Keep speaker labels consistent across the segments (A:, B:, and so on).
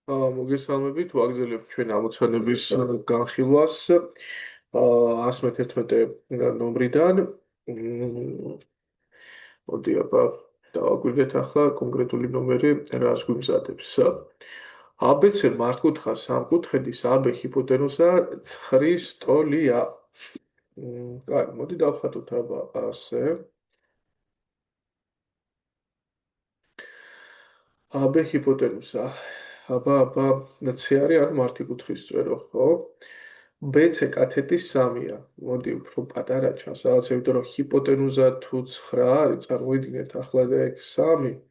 A: მოგესალმებით, ვაგრძელებთ ჩვენ ამოცანების განხილვას 111 ნომრიდან. მ, მოდი აბა დავაკვირდეთ ახლა კონკრეტული ნომერი რას გვიმზადებს. ABC მართკუთხა სამკუთხედის AB ჰიპოტენუზა ცხრის ტოლია. კაი, მოდი დავხატოთ აბა ასე. AB ჰიპოტენუზა. აბა, C არის არ მართი კუთხის წვერო, ხო? BC კათეტის 3-ია. მოდი უფრო პატარა ჩანს, რაღაც იმიტომ რომ ჰიპოტენუზა თუ 9 არის, წარმოიდგინეთ ახლა და ეგ 3.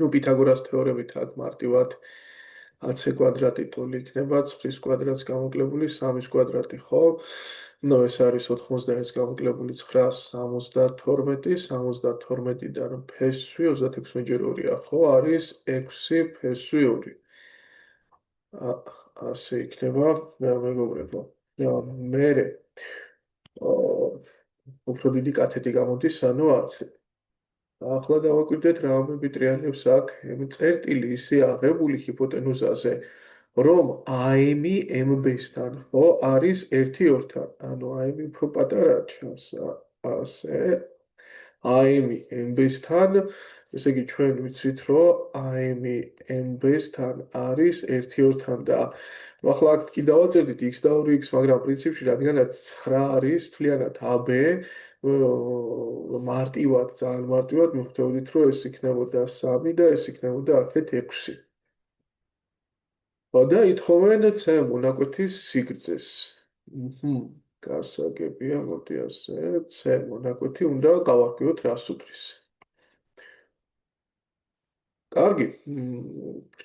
A: ნუ პითაგორას თეორემით აქ მარტივად AC კვადრატი ტოლი იქნება 9-ის კვადრატს გამოკლებული 3-ის კვადრატი, ხო? ნუ ეს არის 91-ის გამოკლებული 9, 72, 72-დან ფესვი 36 ჯერ 2-ია, ხო? არის 6 ფესვი 2. ასე იქნება, მეგობრებო. მე უფრო დიდი კათეტი გამოდის, ანუ 10. ახლა დავაკვირდეთ რა ამბიტრიალებს აქ წერტილი ისე აღებული ჰიპოტენუზაზე, რომ AM-ი MB-სთან, ხო, არის 1/2-თან. ანუ AM უფრო პატარა ჩანს, ასე. AM-ი MB-სთან, ესე იგი ჩვენ ვიცით, რომ AM-ი MB-სთან არის 1/2-თან და ახლა აქ კი დავაწერდით x და 2x, მაგრამ პრინციპში რადგანაც 9 არის თვლიანად AB, მარტივად, ძალიან მარტივად მიხვდებით, რომ ეს იქნებოდა 3 და ეს იქნებოდა აქეთ 6. და ითხოვენ C მონაკვეთის სიგრძეს. გასაგებია, მოდი ასე, C მონაკვეთი უნდა გავარკვიოთ რას უდრის. კარგი,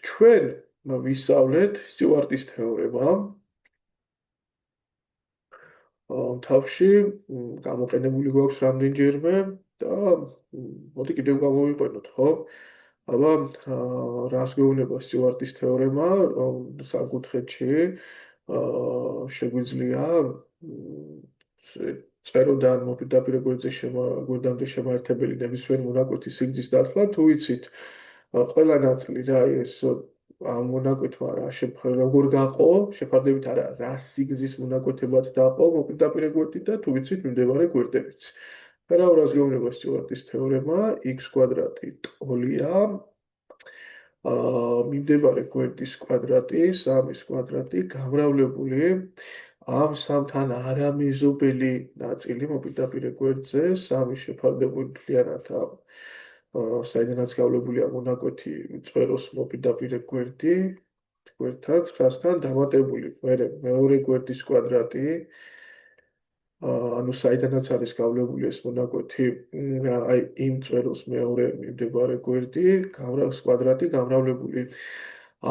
A: ჩვენ ვისწავლეთ სტიუარტის თეორემა. თავში გამოყენებული გვაქვს რამდენჯერმე და მოდი კიდევ გამოვიყვანოთ, ხო? აბა, რას გვეუბნება სტიუარტის თეორემა, რომ სამკუთხედში შეგვიძლია წეროდან მოპირდაპირ გვერდამდე შემაერთებელი ნებისმიერ მონაკვეთის სიგრძის დათვლა, თუ ვიცით, ყველა ნაწილი რა ეს ამ მონაკვეთმა როგორ გაყო, შეფარდებით არა, რა სიგრძის მონაკვეთებად დაყო მოპირდაპირე გვერდით და თუ ვიცით მიმდებარე გვერდებიც. რა რას გვეუბნება სტიუარტის თეორემა, x კვადრატი ტოლია მიმდებარე გვერდის კვადრატი, 3-ის კვადრატი გამრავლებული ამ სამთან არამეზობელი ნაწილი მოპირდაპირე გვერდზე, 3 შეფარდებული მთლიანად საიდანაც გავლებულია მონაკვეთი წვეროს მოპირდაპირე გვერდი, გვერდთან 9-სთან დამატებული მეორე გვერდის კვადრატი, ანუ საიდანაც არის გავლებული ეს მონაკვეთი, აი იმ წვეროს მეორე მიმდებარე გვერდი, კვადრატი გამრავლებული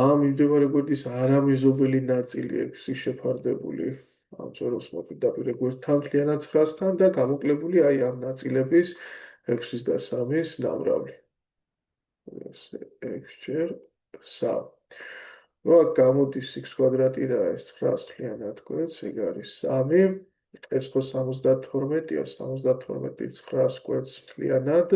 A: ამ მიმდებარე გვერდის არამეზობელი ნაწილი 6 შეფარდებული ამ წვეროს მოპირდაპირე გვერდთან მთლიანად 9-სთან და გამოკლებული აი ამ ნაწილების 6-ის და 3-ის ნამრავლი. ეს 6 ჯერ 3. ნუ აქ გამოდის x კვადრატი და ეს 9 მთლიანად გვერდს, ეგ არის 3. ეს ხო 72-ია, 72 9 კვეთს მთლიანად.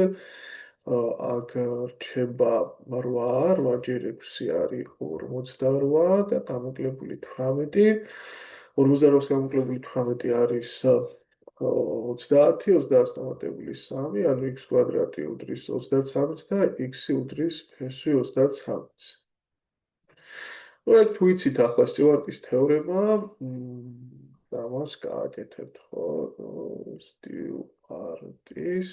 A: აქ რჩება 8, 8 ჯერ 6 არის 48 და გამოკლებული 18. 48-ს გამოკლებული 18 არის 30, 30 დამატებული 3, ანუ x კვადრატი უდრის 33 და x-ი უდრის ფესვი 33. ნუ ეგ თუ იცით ახლა სტიუარტის თეორემა, ამას გააკეთებთ, ხო? სტიუარტის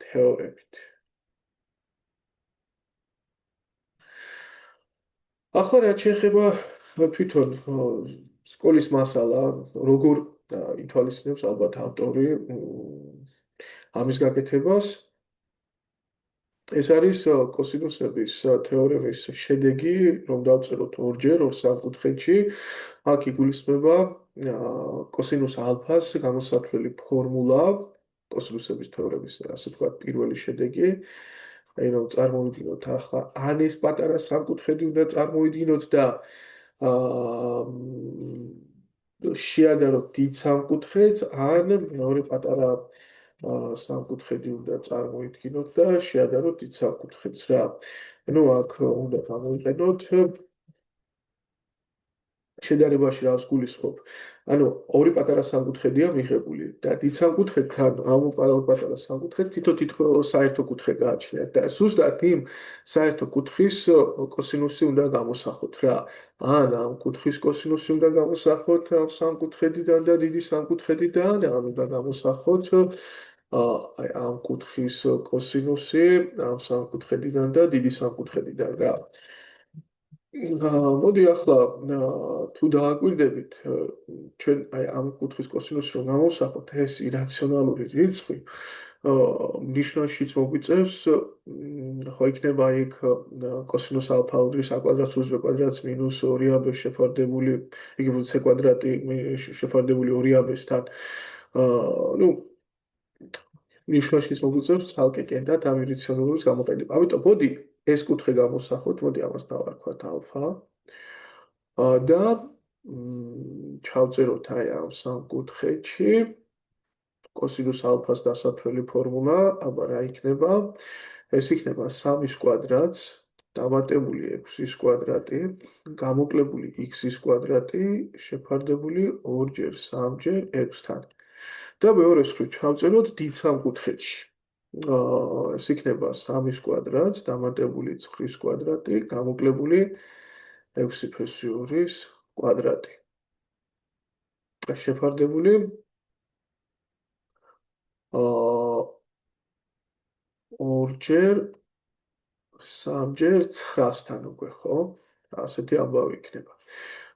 A: თეორემით. ახლა რაც შეეხება თვითონ სკოლის მასალა, როგორ ითვალისწინებს ალბათ ავტორი ამის გაკეთებას, ეს არის კოსინუსების თეორემის შედეგი, რომ დავწეროთ ორჯერ, ორ სამკუთხედში. აქ იგულისხმება კოსინუს ალფას გამოსათვლელი ფორმულა, კოსინუსების თეორემის, ასე ვთქვათ, პირველი შედეგი. აი რომ წარმოვიდგინოთ ახლა, ან ეს პატარა სამკუთხედი უნდა წარმოვიდგინოთ და შეადაროთ დიდ სამკუთხედს, ან მეორე პატარა სამკუთხედი უნდა წარმოიდგინოთ და შეადაროთ იქ სამკუთხედს რა. ანუ აქ უნდა გამოვიყენოთ შედარებაში რას გულისხმობ? ანუ ორი პატარა სამკუთხედია მიღებული და დიდ სამკუთხედთან ამ პატარა სამკუთხედს თითო საერთო კუთხე გააჩნიათ და ზუსტად იმ საერთო კუთხის კოსინუსი უნდა გამოსახოთ რა. ან ამ კუთხის კოსინუსი უნდა გამოსახოთ ამ სამკუთხედიდან და დიდი სამკუთხედიდან, ან უნდა გამოსახოთ აი ამ კუთხის კოსინუსი ამ სამკუთხედიდან და დიდი სამკუთხედიდან რა. მოდი ახლა თუ დააკვირდებით ჩვენ აი ამ კუთხის კოსინუსი რომ გამოვსახოთ ეს ირაციონალური რიცხვი ნიშნაშიც მოგვიწევს ხო იქნება იქ კოსინუს ალფა უდრის a კვადრატს plus b კვადრატს minus 2ab შეფარდებული იგი c კვადრატი შეფარდებული 2ab-სთან ну ნიშნაშიც მოგვიწევს ცალკე კენდად ამ ირაციონალურის გამოყენება. ამიტომ მოდი ეს კუთხე გამოსახოთ, მოდი ამას დავარქვათ ალფა და ჩავწეროთ აი ამ სამკუთხედში კოსინუს ალფას დასათვლელი ფორმულა, აბა რა იქნება? ეს იქნება 3-ის კვადრატს დამატებული 6-ის კვადრატი გამოკლებული x-ის კვადრატი შეფარდებული 2-ჯერ 3-ჯერ 6-თან. და მეორე მხრივ ჩავწეროთ დიდ სამკუთხედში. ეს იქნება 3-ის კვადრატს დამატებული 9-ის კვადრატი გამოკლებული 6-2-ის კვადრატი. შეფარდებული 2-ჯერ 3-ჯერ 9-სთან უკვე ხო? ასეთი ამბავი იქნება.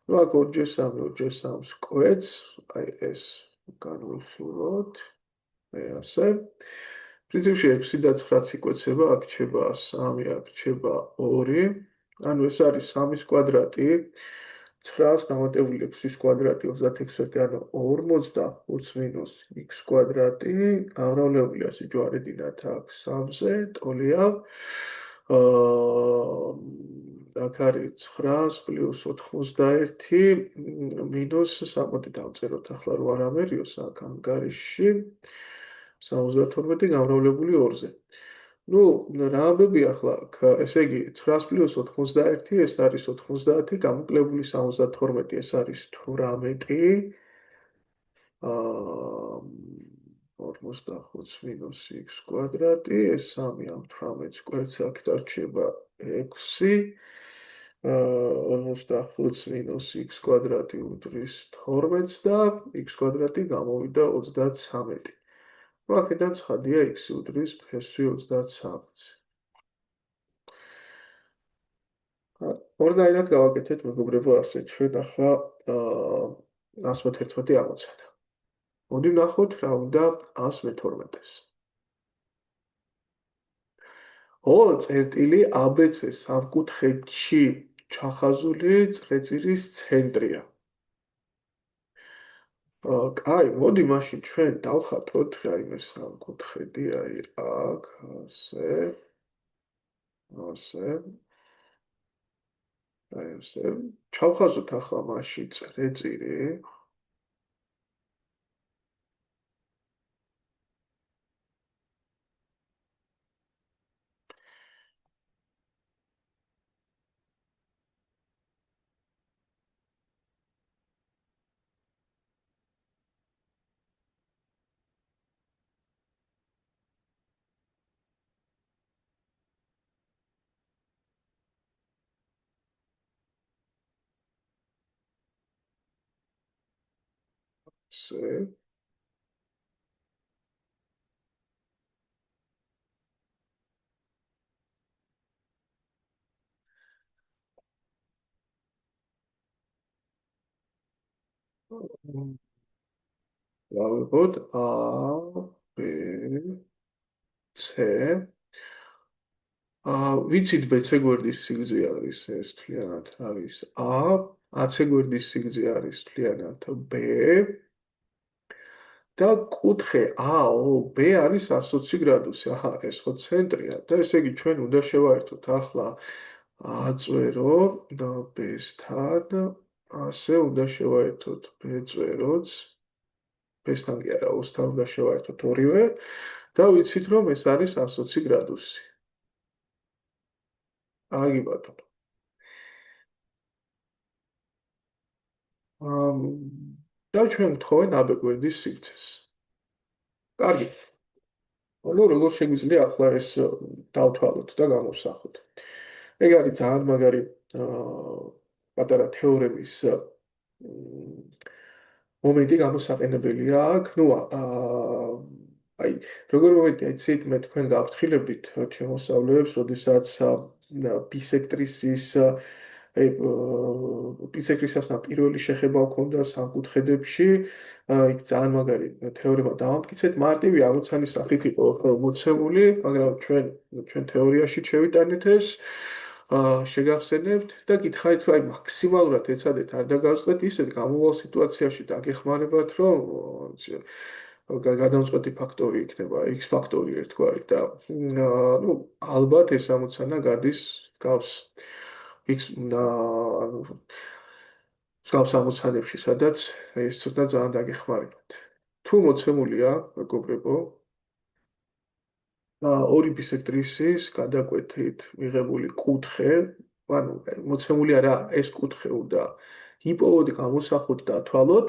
A: ну აქ 2-ჯერ 3, 2-ჯერ 3-ს კვეთს, აი ეს განვიხილოთ. ასე. პრინციპში 6 და 9-ც იკვეცება, აქ რჩება 3, აქ რჩება 2. ანუ ეს არის 3-ის კვადრატი 9-ს დამატებული 6-ის კვადრატი 36, ანუ 45 minus x კვადრატი გამრავლებული ასე ჯვარედინათ აქ 3-ზე, ტოლია. აქ არის 9 plus 91 minus 3 დავწეროთ ახლა რო არ ამერიოს აქ ანგარიშში 72 გამრავლებული 2-ზე. ну რა ამბები ახლა აქ ესე იგი 9 plus 91 ეს არის 90 გამოკლებული 72 ეს არის 18 45 minus x კვადრატი ეს 3 ამ 18-ს კვეთს აქ დარჩება 6 45 minus x კვადრატი უდრის 12-ს და x კვადრატი გამოვიდა 33. ну აქედან ცხადია x უდრის ფესვი 33-ს. ორნაირად გავაკეთეთ მეგობრებო ასე ჩვენ ახლა 111 ამოცანა. მოდი ვნახოთ რა უნდა 112-ს. წერტილი ABC სამკუთხედში ჩახაზული წრეწირის ცენტრია. კაი, მოდი მაშინ ჩვენ დავხატოთ რაიმე სამკუთხედი, აი აქ ასე. აი ასე. ჩავხაზოთ ახლა მაშინ წრეწირი. ასე. დავიღოთ A, B, C. ვიცით BC გვერდის სიგრძე არის ეს თლიანად არის A, AC გვერდის სიგრძე არის თლიანად B და კუთხე AOB არის 120 გრადუსი. აჰა, ეს ხო ცენტრია და ესე იგი ჩვენ უნდა შევაერთოთ ახლა A წვერო და B-სთან, ასე უნდა შევაერთოთ B წვეროც ფესთან კი არა, ოსთან უნდა შევაერთოთ ორივე და ვიცით, რომ ეს არის 120 გრადუსი. კარგი ბატონო. ამ და ჩვენ გთხოვენ აბეგვერდის სივრცეს. კარგი. ანუ როგორ შეგვიძლია ახლა ეს დავთვალოთ და გამოვსახოთ. ეგ არის ძალიან მაგარი პატარა თეორემის მომენტი გამოსაყენებელია აქ. ნუ აი როგორ მომენტია იცით მე თქვენ გავფრთხილებდით ჩემოსავლეებს, როდესაც ბისექტრისის აი ბისექტრისასთან პირველი შეხება ჰქონდა სამკუთხედებში, იქ ძალიან მაგარი თეორემა დავამტკიცეთ, მარტივი ამოცანის სახით იყო მოცემული, მაგრამ ჩვენ თეორიაში შევიტანეთ ეს შეგახსენებთ და გითხარით, რომ აი მაქსიმალურად ეცადეთ არ დაგავწყვეთ ისეთ გამოვალ სიტუაციაში დაგეხმარებათ, რომ გადამწყვეტი ფაქტორი იქნება X ფაქტორი ერთგვარი და ნუ ალბათ ეს ამოცანა გადის გავს X ანუ გავს ამოცანებში, სადაც ეს ცოტა ძალიან დაგეხმარებათ. თუ მოცემულია, მეგობრებო, ორი ბისექტრისის გადაკვეთით მიღებული კუთხე, ანუ მოცემული არა, ეს კუთხე უნდა იპოვოთ, გამოსახოთ და თვალოთ.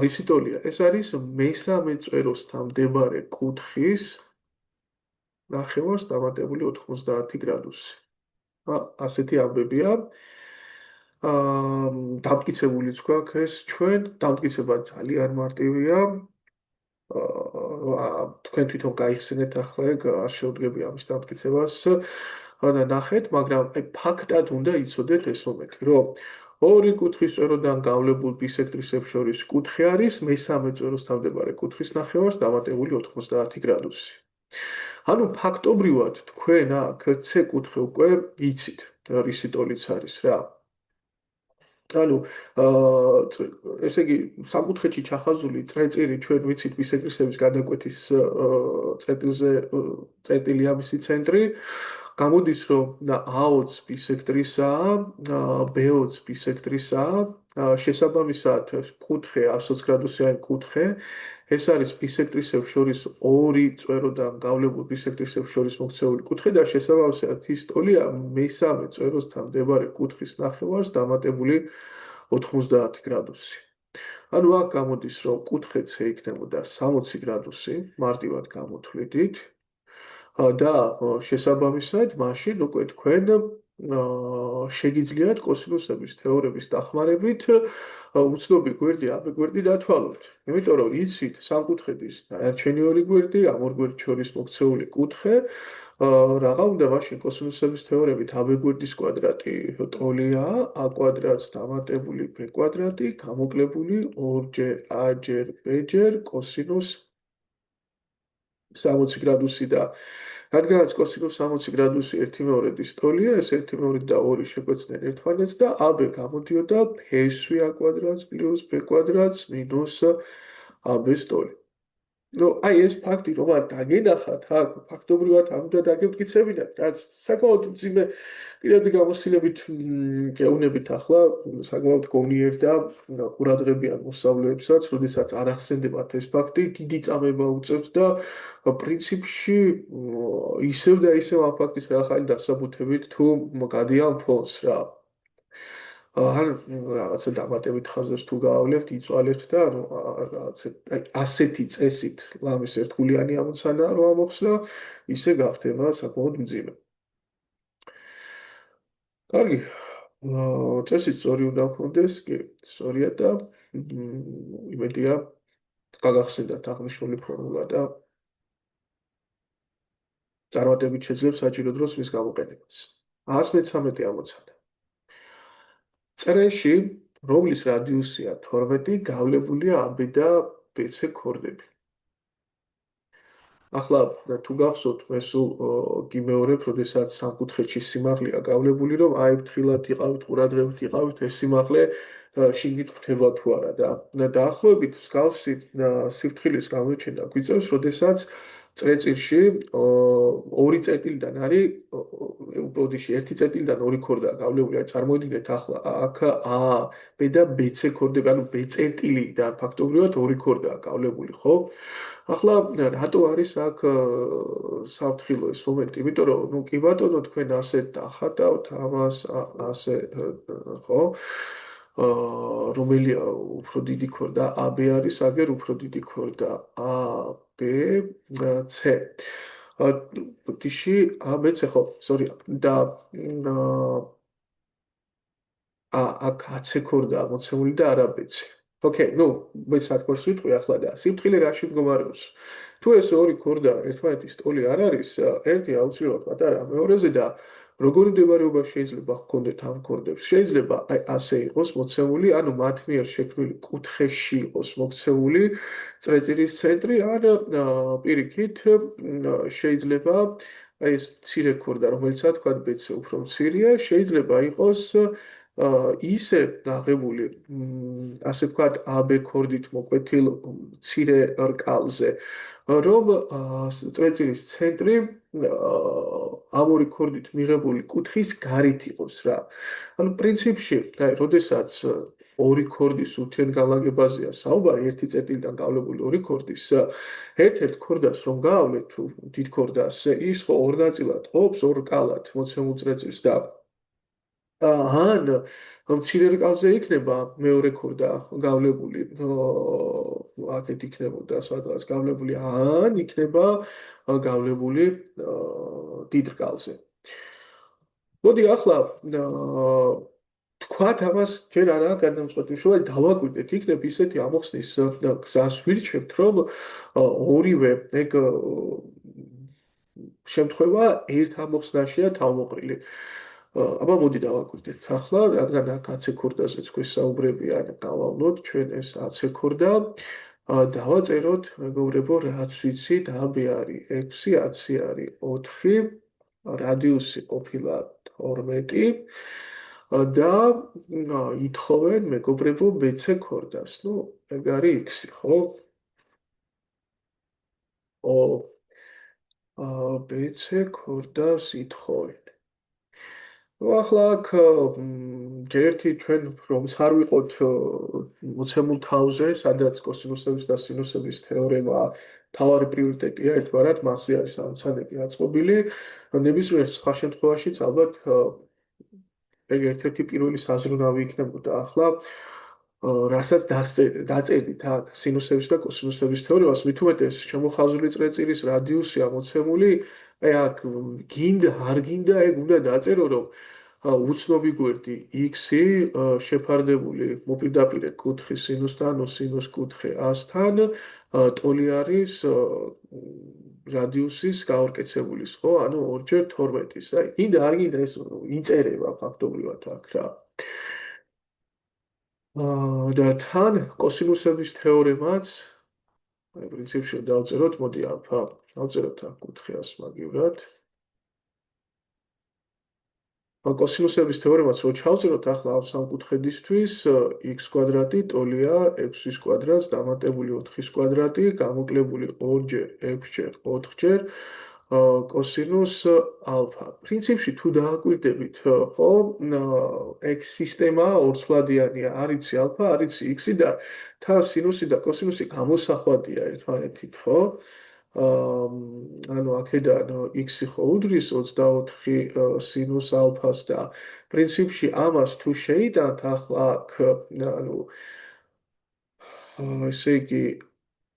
A: რისი ტოლია? ეს არის მესამე წვეროსთან მდებარე კუთხის ნახევარს დამატებული 90 გრადუსი. ასეთი ამბებია. დამტკიცებულიც გვაქვს ეს ჩვენ, დამტკიცება ძალიან მარტივია. თქვენ თვითონ გაიხსენეთ ახლა ეგ არ შეუდგები ამის დამტკიცებას და ნახეთ, მაგრამ აი ფაქტად უნდა იცოდეთ ეს მომენტი, რომ ორი კუთხის წვეროდან გავლებულ ბისექტრისებს შორის კუთხე არის მესამე წვეროსთან მდებარე კუთხის ნახევარს დამატებული 90 გრადუსი. ანუ ფაქტობრივად თქვენ აქ C კუთხე უკვე იცით, რისი ტოლიც არის რა. ანუ ესე იგი სამკუთხედში ჩახაზული წრეწირი ჩვენ ვიცით ბისექტრისების გადაკვეთის წერტილზე წერტილი ამისი ცენტრი გამოდის რომ A20 ბისექტრისაა B20 ბისექტრისაა შესაბამისად კუთხე 120 გრადუსიანი კუთხე ეს არის ბისექტრისებს შორის ორი წვეროდან გავლებულ ბისექტრისებს შორის მოქცეული კუთხე და შესაბამისად ის ტოლია მესამე წვეროსთან მდებარე კუთხის ნახევარს დამატებული 90 გრადუსი. ანუ აქ გამოდის, რომ კუთხე C იქნებოდა 60 გრადუსი, მარტივად გამოთვლიდით და შესაბამისად, მაშინ უკვე თქვენ შეგიძლიათ კოსინუსების თეორემის დახმარებით უცნობი გვერდი AB გვერდი დათვალოთ. იმიტომ რომ იცით სამკუთხედის დანარჩენი ორი გვერდი, ამ ორ გვერდს შორის მოქცეული კუთხე, რაღა უნდა მაშინ კოსინუსების თეორემით AB გვერდის კვადრატი ტოლია A კვადრატს დამატებული B კვადრატი გამოკლებული 2-ჯერ A ჯერ B ჯერ კოსინუს 60 გრადუსი და რადგანაც კოსინუს 60 გრადუსი 1/2-ის ტოლია, ეს 1/2 და 2 შეგვეცდნენ ერთმანეთს და AB გამოდიოდა ფსვ A კვადრატს პლუს B კვადრატს მინუს AB-ს ტოლი. ნუ აი ეს ფაქტი რომ არ დაგენახათ, აქ ფაქტობრივად არ უნდა დაგემტკიცებინათ, რაც საკმაოდ მძიმე პირადი გამოცდილებით გეუბნებით ახლა, საკმაოდ გონიერ და ყურადღებიან მოსწავლეებსაც, როდესაც არ ახსენდებათ ეს ფაქტი, დიდი წამება უწევთ და პრინციპში ისევ და ისევ ამ ფაქტის ახალი დასაბუთებით თუ გადიან ფონს რა. ან რაღაცა დამატებით ხაზებს თუ გაავლებთ, იწვალებთ და ანუ რაღაცა ასეთი წესით ლამის ერთგულიანი ამოცანა რო ამოხსნა, ისე გახდება საკმაოდ მძიმე. კარგი. წესი სწორი უნდა გქონდეს, კი, სწორია და იმედია გაგახსენდათ აღნიშნული ფორმულა და წარმატებით შეძლებს საჭირო დროს მის გამოყენებას. 113 ამოცანა. წრეში, რომლის რადიუსია 12, გავლებულია AB და BC ქორდები. ახლა თუ გახსოვთ, მე სულ გიმეორებ, როდესაც სამკუთხედში სიმაღლეა გავლებული, რომ აი ფრთხილად იყავით, ყურადღებით იყავით, ეს სიმაღლე შიგნით ხვდება თუ არა და დაახლოებით მსგავსი სიფრთხილის გამოჩენა გვიწევს, როდესაც წრეწირში ორი წერტილიდან არის უბრალოდში ერთი წერტილიდან ორი ქორდაა გავლებული. აი წარმოიდგინეთ ახლა აქ A, B და BC ქორდები, ანუ B წერტილიდან ფაქტობრივად ორი ქორდაა გავლებული, ხო? ახლა რატო არის აქ საფრთხილო ეს მომენტი? იმიტომ რომ ნუ კი ბატონო თქვენ ასე დახატავთ ამას ასე ხო? რომელია უფრო დიდი ქორდა? AB არის აგერ უფრო დიდი ქორდა. A, B, C. ბუდიში A, B, C ხო? sorry და აქ AC ქორდა მოცემული და არა BC. ოკეი, ნუ მე სათქოს ვიტყვი ახლა და სიმწილე რაში მდგომარეობს? თუ ეს ორი ქორდა ერთმანეთის ტოლი არ არის, ერთი აუცილებლად პატარა მეორეზე და როგორი მდებარეობა შეიძლება ჰქონდეთ ამ ქორდებს? შეიძლება აი ასე იყოს მოცემული, ანუ მათ მიერ შექმნილი კუთხეში იყოს მოქცეული წრეწირის ცენტრი, ან პირიქით შეიძლება აი ეს მცირე ქორდა, რომელიც თქვა BC უფრო მცირეა, შეიძლება იყოს ისე აღებული, ასე ვთქვათ, AB ქორდით მოკვეთილ მცირე რკალზე, რომ წრეწირის ცენტრი ამ ორი ქორდით მიღებული კუთხის გარეთ იყოს რა. ანუ პრინციპში, აი, როდესაც ორი ქორდის ურთიერთგანლაგებაზეა საუბარი, ერთი წერტილიდან გავლებული ორი ქორდის, ერთ-ერთ ქორდას რომ გაავლეთ, თუ დიდ ქორდას, ის ხო ორ ნაწილად ყოფს, ორ რკალად მოცემულ წრეწირს და ან მცირე რკალზე იქნება მეორე ქორდა გავლებული, აქეთ იქნებოდა სადღაც გავლებული, ან იქნება გავლებული დიდ რკალზე. მოდი ახლა თქვათ ამას ჯერ არა გადამწყვეტი შოა დავაკვირდეთ, იქნებ ისეთი ამოხსნის გზას ვირჩევთ, რომ ორივე ეგ შემთხვევა ერთ ამოხსნაშია თავმოყრილი. აბა მოდი დავაკვირდეთ ახლა, რადგან აქ AC ქორდაზეც გვესაუბრებია, გავავლოთ ჩვენ ეს AC ქორდა, დავაწეროთ, მეგობრებო, რაც ვიცით, AB არის 6, AC არის 4, რადიუსი ყოფილა 12 და ითხოვენ, მეგობრებო, BC ქორდას. ნუ, ეგ არის X, ხო? BC ქორდას ითხოვენ. ნუ ახლა აქ ერთი ჩვენ რომც არ ვიყოთ მოცემულ თავზე, სადაც კოსინუსების და სინუსების თეორემა თავარი პრიორიტეტია ერთგვარად, მასზე არის ამოცანები აწყობილი. ნებისმიერ სხვა შემთხვევაშიც ალბათ ეგ ერთ-ერთი პირველი საზრუნავი იქნებოდა ახლა, რასაც დაწერდით აქ სინუსების და კოსინუსების თეორემას, მით უმეტეს შემოხაზული წრეწირის რადიუსი ამოცემული, აი აქ გინდა არ გინდა ეგ უნდა დაწერო, რომ უცნობი გვერდი x-ი შეფარდებული მოპირდაპირე კუთხე სინუსთან, სინუს კუთხე a-სთან, ტოლი არის რადიუსის გაორკეცებულის, ხო? ანუ 2x12-ის. აი, გინდა არ გინდა ეს იწერება ფაქტობრივად აქ რა. და თან კოსინუსების თეორემაც, აი პრინციპში დავწეროთ, მოდი ალფა, დავწეროთ აქ კუთხეას მაგივრად. კოსინუსების თეორემაც რო ჩავწეროთ ახლა ამ სამკუთხედისთვის, x კვადრატი ტოლია x-ის კვადრატს დამატებული 4-ის კვადრატი, გამოკლებული 2-ჯერ x-ჯერ 4-ჯერ კოსინუს ალფა. პრინციპში თუ დააკვირდებით, ხო, ეგ სისტემა ორცვლადიანია, არიცი ალფა, არიცი x-ი და თან სინუსი და კოსინუსი გამოსახვადია ერთმანეთით, ხო? ანუ აქედან x-ი ხო უდრის 24 სინუს ალფას და პრინციპში ამას თუ შეიტანთ ახლა აქ, ანუ ესე იგი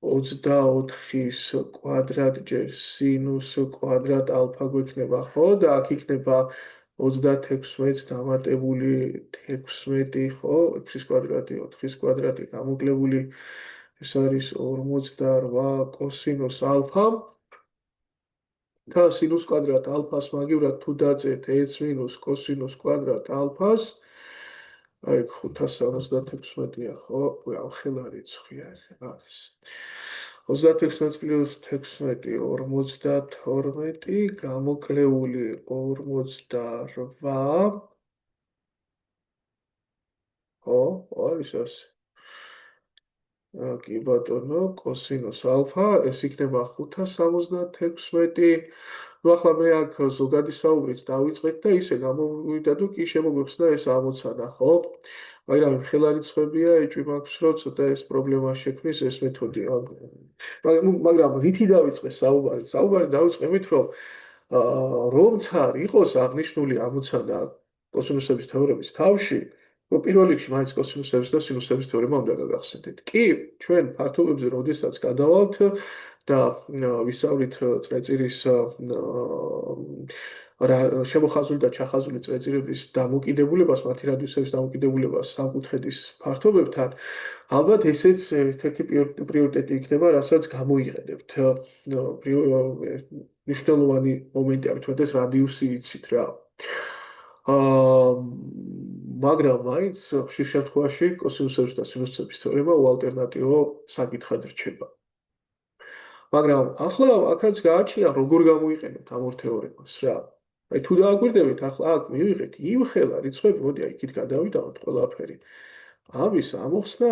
A: 24-ის კვადრატჯერ სინუს კვადრატ ალფა გვექნება, ხო? და აქ იქნება 36-ს დამატებული 16, ხო? x-ის კვადრატი, 4-ის კვადრატი გამოკლებული ეს არის 48 კოსინუს ალფა. და სინუს კვადრატ ალფას მაგივრად თუ დაწერთ x მინუს კოსინუს კვადრატ ალფას, აი 576-ია, ხო? ახლა რიცხვი არის. 36 პლუს 16 52 გამოკლეული 48, ხო? არის ასე. კი ბატონო, კოსინუს ალფა, ეს იქნება 576. ნუ ახლა მე აქ ზოგადი საუბრით დავიწყეთ და ისე გამოვიდა, თუ კი შემოგვიხსნა ეს ამოცანა, ხო? მაგრამ ხელა რიცხვებია, ეჭვი მაქვს, რომ ცოტა ეს პრობლემა შექმნის ეს მეთოდი. მაგრამ რითი დავიწყე საუბარი? საუბარი დავიწყე მით, რომ რომცა არ იყოს აღნიშნული ამოცანა კოსინუსების თეორემის თავში, რომ პირველ რიგში მაინც კოსინუსების და სინუსების თეორემა უნდა გაგახსენდეთ. კი, ჩვენ ფართობებზე როდესაც გადავალთ და ვისწავლით წრეწირის შემოხაზული და ჩახაზული წრეწირების დამოკიდებულებას, მათი რადიუსების დამოკიდებულებას სამკუთხედის ფართობებთან, ალბათ ესეც ერთ-ერთი პრიორიტეტი იქნება, რასაც გამოიყენებთ. მნიშვნელოვანი მომენტი არის, თუნდაც რადიუსი იცით რა. აა მაგრამ მაინც ხშირ შემთხვევაში კოსინუსების და სინუსების თეორემა უალტერნატივო საკითხად რჩება. მაგრამ ახლა აქაც გააჩნია როგორ გამოიყენოთ ამ ორ თეორემას რა. აი თუ დააგვირდებით ახლა აქ მივიღეთ იმხელა რიცხვები, მოდი აი იქით გადავიდავთ ყველაფერი. ამის ამოხსნა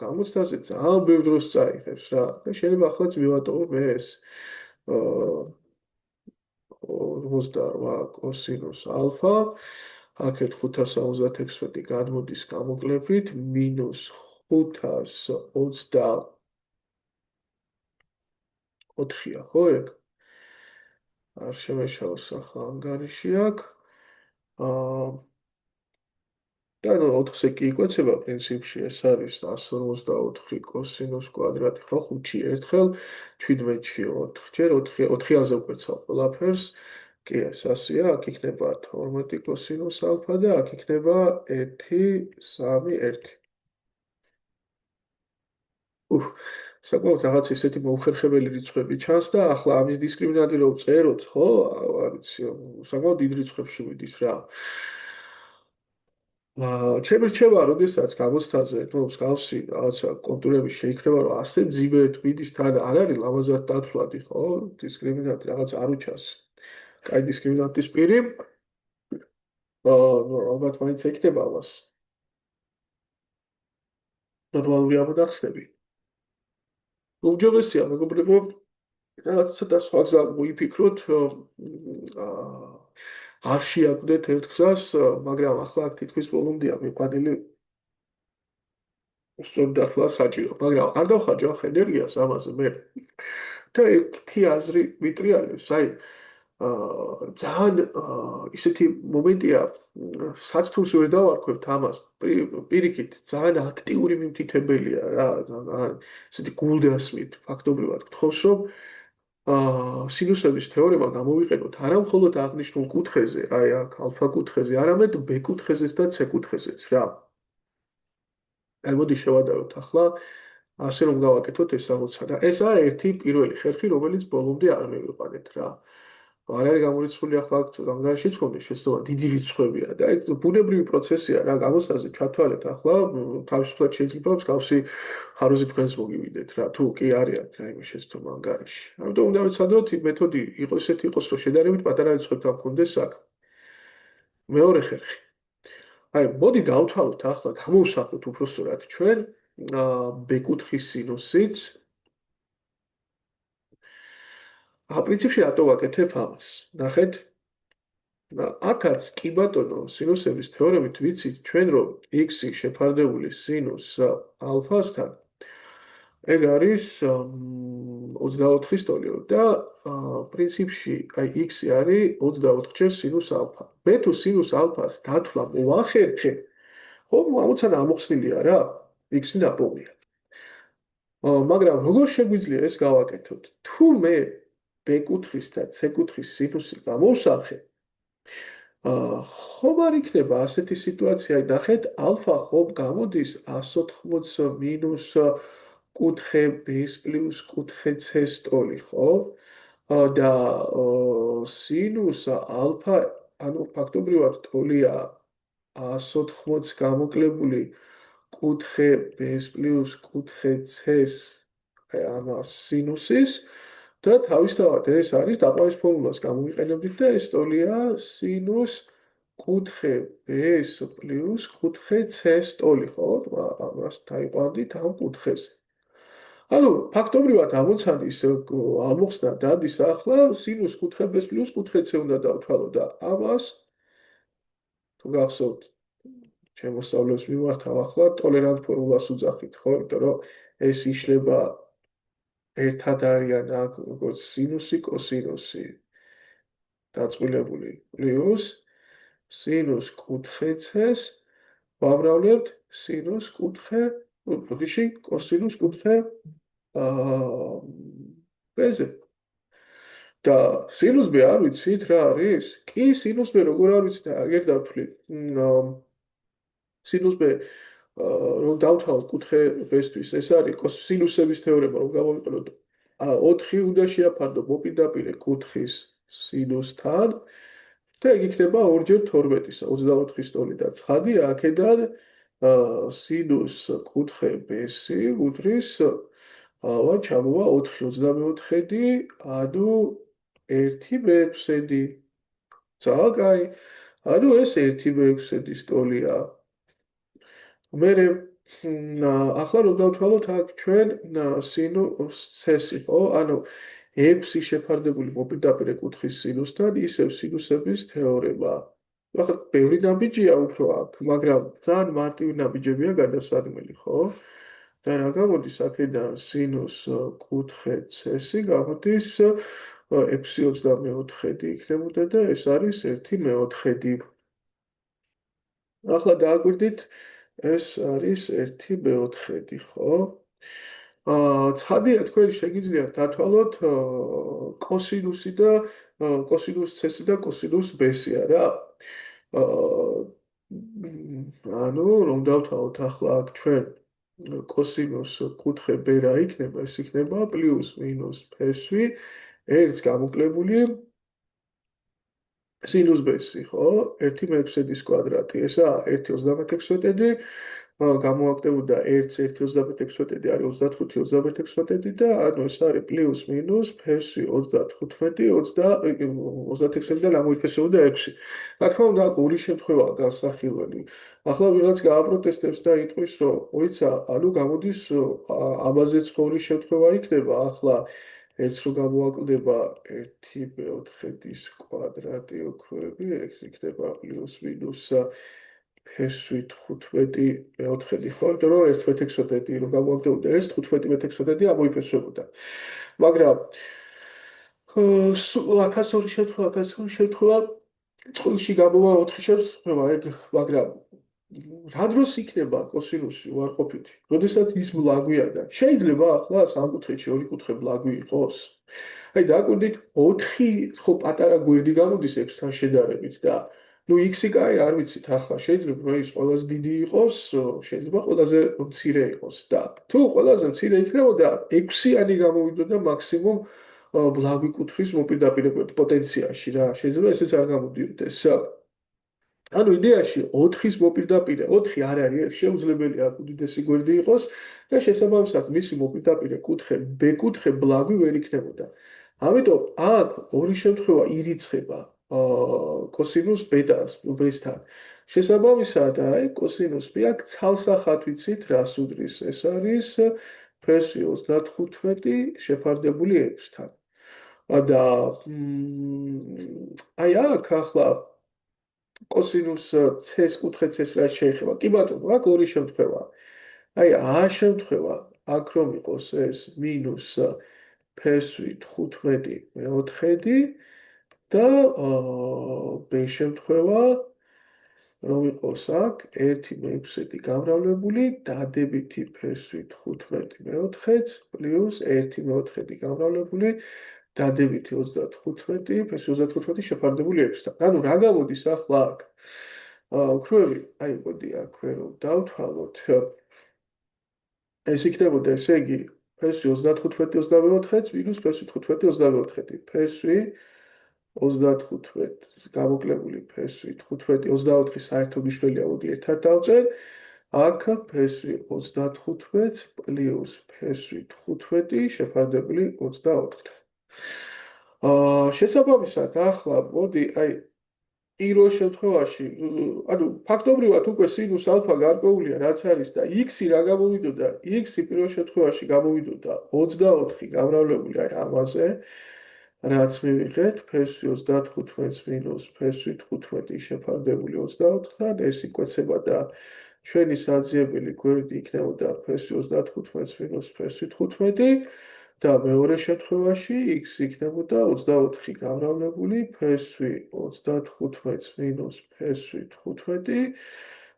A: გამოცდაზე ძალიან ბევრ დროს წაიღებს რა. და შეიძლება ახლაც მივატოვებ ეს 48 კოსინუს ალფა, აქეთ 576 გადმოდის გამოკლებით, მინუს 524-ია, ხო ეგ? არ შემეშალოს ახლა ანგარიში აქ. აა და 4-ზე კი იკვეცება პრინციპში, ეს არის 154 კოსინუს კვადრატი, ხო, 5-ში ერთხელ, 17-ში 4, ჯერ 4-აზე ვკვეცავ ყველაფერს. კი, ეს 100-ია, აქ იქნება 12 კოსინუს ალფა და აქ იქნება 1, 3, 1. საკმაოდ რაღაც ისეთი მოუხერხებელი რიცხვები ჩანს და ახლა ამის დისკრიმინანტი რო წეროთ, ხო, არ ვიცი, საკმაოდ დიდ რიცხვებში მიდის რა. ჩემი რჩევა, როდესაც გამოცდაზე თუ მსგავსი რაღაცა კონტურები შეიქმნება, რომ ასე ძიმე თვიდის თან არ არის ლამაზად დათვლადი, ხო? დისკრიმინანტი რაღაც არ უჩას. კაი დისკრიმინანტის პირი. ნუ ალბათ მაინც ეკნება ამას. ნორმალური ამოდახსნები. უმჯობესია, მეგობრებო, რაღაც ცოტა სხვა გზა მოიფიქროთ, არ შეაკვდეთ ერთ გზას, მაგრამ ახლა აქ თითქმის ბოლომდეა მიყვანილი სწორ დათვლა საჭირო, მაგრამ არ დავხარჯავ ენერგიას ამაზე მე. და ერთი აზრი ვიტრიალებს, აი ძალიან ისეთი მომენტია, საცთურს ვერ დავარქვევთ ამას, პირიქით, ძალიან აქტიური მიმთითებელია რა, ძალიან ისეთი გულდასმით, ფაქტობრივად გთხოვს, რომ სინუსების თეორემა გამოვიყენოთ არა მხოლოდ აღნიშნულ კუთხეზე, აი აქ ალფა კუთხეზე, არამედ ბ კუთხეზეც და c კუთხეზეც რა. აი მოდი შევადაროთ ახლა ასე რომ გავაკეთოთ ეს ამოცანა. ეს არის ერთი პირველი ხერხი, რომელიც ბოლომდე არ მივიყვანეთ რა. არ არის გამორიცხული ახლა აქ ანგარიში თქონდა შეცდომა დიდი რიცხვებია და ეს ბუნებრივი პროცესია რა გამოსაზე ჩათვალეთ ახლა თავისუფლად შეიძლება მსგავსი ხაროზე თქვენს მოგივიდეთ რა თუ კი არიან რაიმე შეცდომა ანგარიში. ამიტომ უნდა ვიცადოთ მეთოდი იყოს ესეთი იყოს რომ შედარებით პატარა რიცხვებთან გქონდეს აქ. მეორე ხერხი. აი მოდი დავთვალოთ ახლა გამოვსახოთ უпроსტად ჩვენ b კუთხის სინუსიც პრინციპში რატო ვაკეთებ ამას? ნახეთ. აქაც კი ბატონო, სინუსების თეორემით ვიცით ჩვენ რომ x-ი შეფარდებული სინუს ალფასთან ეგ არის 24-ის ტოლი და პრინციპში აი x-ი არის 24-ჯერ სინუს ალფა. მე თუ სინუს ალფას დათვლა მოვახერხე, ხო, ამოცანა ამოხსნილია რა, x-ი ნაპოვნია. მაგრამ როგორ შეგვიძლია ეს გავაკეთოთ? თუ მე b კუთხის და c კუთხის სინუსი გამოვსახე, ხომ არ იქნება ასეთი სიტუაცია, ნახეთ, ალფა ხომ გამოდის 180 მინუს კუთხე b-ს პლუს კუთხე c-ს ტოლი, ხო? და სინუს ალფა, ანუ ფაქტობრივად ტოლია 180 გამოკლებული კუთხე b-ს პლუს კუთხე c-ს, აი ამას სინუსის და თავისთავად ეს არის დაყვავის ფორმულას გამოვიყენებდით და ეს ტოლია სინუს კუთხე B-ს პლუს კუთხე C-ს ტოლი, ხო? ამას დაიყვანდით ამ კუთხეზე. ანუ ფაქტობრივად ამოცანის ამოხსნა დადის ახლა სინუს კუთხე B-ს პლუს კუთხე C უნდა დავთვალო და ამას თუ გახსოვთ ჩემო სწავლებს მიმართავ ახლა ტოლერანტ ფორმულას უძახით, ხო? იმიტომ რომ ეს იშლება ერთად არიან აქ როგორც სინუსი, კოსინუსი დაწყვილებული პლუს სინუს კუთხე C-ს ვამრავლებთ სინუს კუთხე, ბოდიში კოსინუს კუთხე B-ზე. და სინუს B არ ვიცით რა არის? კი, სინუს B როგორ არ ვიცით, აგერ დავთვლი. სინუს B რომ დავთვალოთ კუთხე B-სთვის, ეს არის სინუსების თეორემა, რომ გამოვიყენოთ 4 უნდა შეაფარდო მოპირდაპირე კუთხის სინუსთან და ეგ იქნება 2/12-ისა, 24-ის ტოლი და ცხადი აქედან სინუს კუთხე B-სი უდრის ჩამოვა 4/24, ანუ 1/6. ძალიან კაი. ანუ ეს 1/6-ის ტოლია. მერე ახლა რომ დავთვალოთ აქ ჩვენ სინუს C-ს, ხო? ანუ 6 შეფარდებული მოპირდაპირე კუთხის სინუსთან ისევ სინუსების თეორემა. ახლა ბევრი ნაბიჯია უფრო აქ, მაგრამ ძალიან მარტივი ნაბიჯებია გადასარქმელი, ხო? და რა გამოდის აქედან სინუს კუთხე C-სი გამოდის 6/24 იქნებოდა და ეს არის 1/4. ახლა დააკვირდით ეს არის 1/4, ხო? ცხადია თქვენ შეგიძლიათ დათვალოთ კოსინუსი და კოსინუს C-სი და კოსინუს B-სი არა? ანუ რომ დავთვალოთ ახლა აქ ჩვენ კოსინუს კუთხე B რა იქნება? ეს იქნება პლუს მინუს ფ-ში ერთს გამოკლებული სინუს B-ში, ხო? 1/6-ის კვადრატი, ესა 1/36 გამოაკლებოდა 1/1/25 არის 25/25 და ანუ ეს არის პლუს მინუს ფ-ში 35/26-დან ამოიფესებოდა 6. რა თქმა უნდა, აქ ორი შემთხვევაა განსახილველი. ახლა ვიღაც გააპროტესტებს და იტყვის, რომ ოიცა, ანუ გამოდის ამაზეც ორი შემთხვევა იქნება, ახლა ერთს რო გამოაკლდება 1/4-ის კვადრატი ოქროები, ეს იქნება პლუს მინუს ფ-ში 15/4, ხო? იმიტომ რომ 1/16 რო გამოაკლდებოდა ეს 15/16 ამოიფესებოდა. მაგრამ აქაც ორი შემთხვევა, წყვილში გამოვა 4 შემთხვევა, ეგ, მაგრამ რა დროს იქნება კოსინუსი უარყოფითი? როდესაც ის ბლაგვია და შეიძლება ახლა სამკუთხედში ორი კუთხე ბლაგვი იყოს. აი დააკვირდით 4 ხო პატარა გვერდი გამოდის 6-თან შედარებით და ნუ x-ი კაი არ ვიცით ახლა შეიძლება ის ყველაზე დიდი იყოს, შეიძლება ყველაზე მცირე იყოს და თუ ყველაზე მცირე იქნებოდა 6-იანი გამოვიდოდა მაქსიმუმ ბლაგვი კუთხის მოპირდაპირე პოტენციაში რა. შეიძლება ესეც არ გამოდიოდეს. ანუ იდეაში 4-ის მოპირდაპირე 4 არ არის შეუძლებელი აქ უდიდესი გვერდი იყოს და შესაბამისად მისი მოპირდაპირე კუთხე B კუთხე ბლაგვი ვერ იქნებოდა. ამიტომ აქ ორი შემთხვევა ირიცხება კოსინუს B-სთან. შესაბამისად აი კოსინუს B აქ ცალსახად ვიცით რას უდრის, ეს არის ფ-ში 35 შეფარდებული 6-თან. და აი აქ ახლა კოსინუს C-ს კუთხე C-ს რა შეეხება? კი ბატონო, აქ ორი შემთხვევაა. აი A შემთხვევა, აქ რომ იყოს ეს მინუს ფ-ში 15/4 და B შემთხვევა, რომ იყოს აქ 1/6 გამრავლებული დადებითი ფ-ში 15/4 პლუს 1/4 გამრავლებული დადებითი 35 ფ-ში 35 შეფარდებული 6-თან. ანუ რა გამოდის ახლა აქ? ოქროები, აი მოდი აქვე რომ დავთვალოთ. ეს იქნებოდა ესე იგი ფ-ში 35/24-ს მინუს ფ-ში 15/24. ფ-ში 35 გამოკლებული ფ-ში 15/24 საერთო მნიშვნელია, მოდი ერთად დავწერ. აქ ფ-ში 35 პლუს ფ-ში 15 შეფარდებული 24-თან. შესაბამისად ახლა მოდი აი პირველ შემთხვევაში, ანუ ფაქტობრივად უკვე სინუს ალფა გარკვეულია რაც არის და x-ი რა გამოვიდოდა? x-ი პირველ შემთხვევაში გამოვიდოდა 24 გამრავლებული აი ამაზე, რაც მივიღეთ ფესვი 35-ს მინუს ფესვი 15 შეფარდებული 24-თან, ეს იკვეცება და ჩვენი საძიებელი გვერდი იქნებოდა ფესვი 35-ს მინუს ფესვი 15 და მეორე შემთხვევაში x იქნებოდა 24 გამრავლებული ფესვი 35-ს მინუს ფესვი 15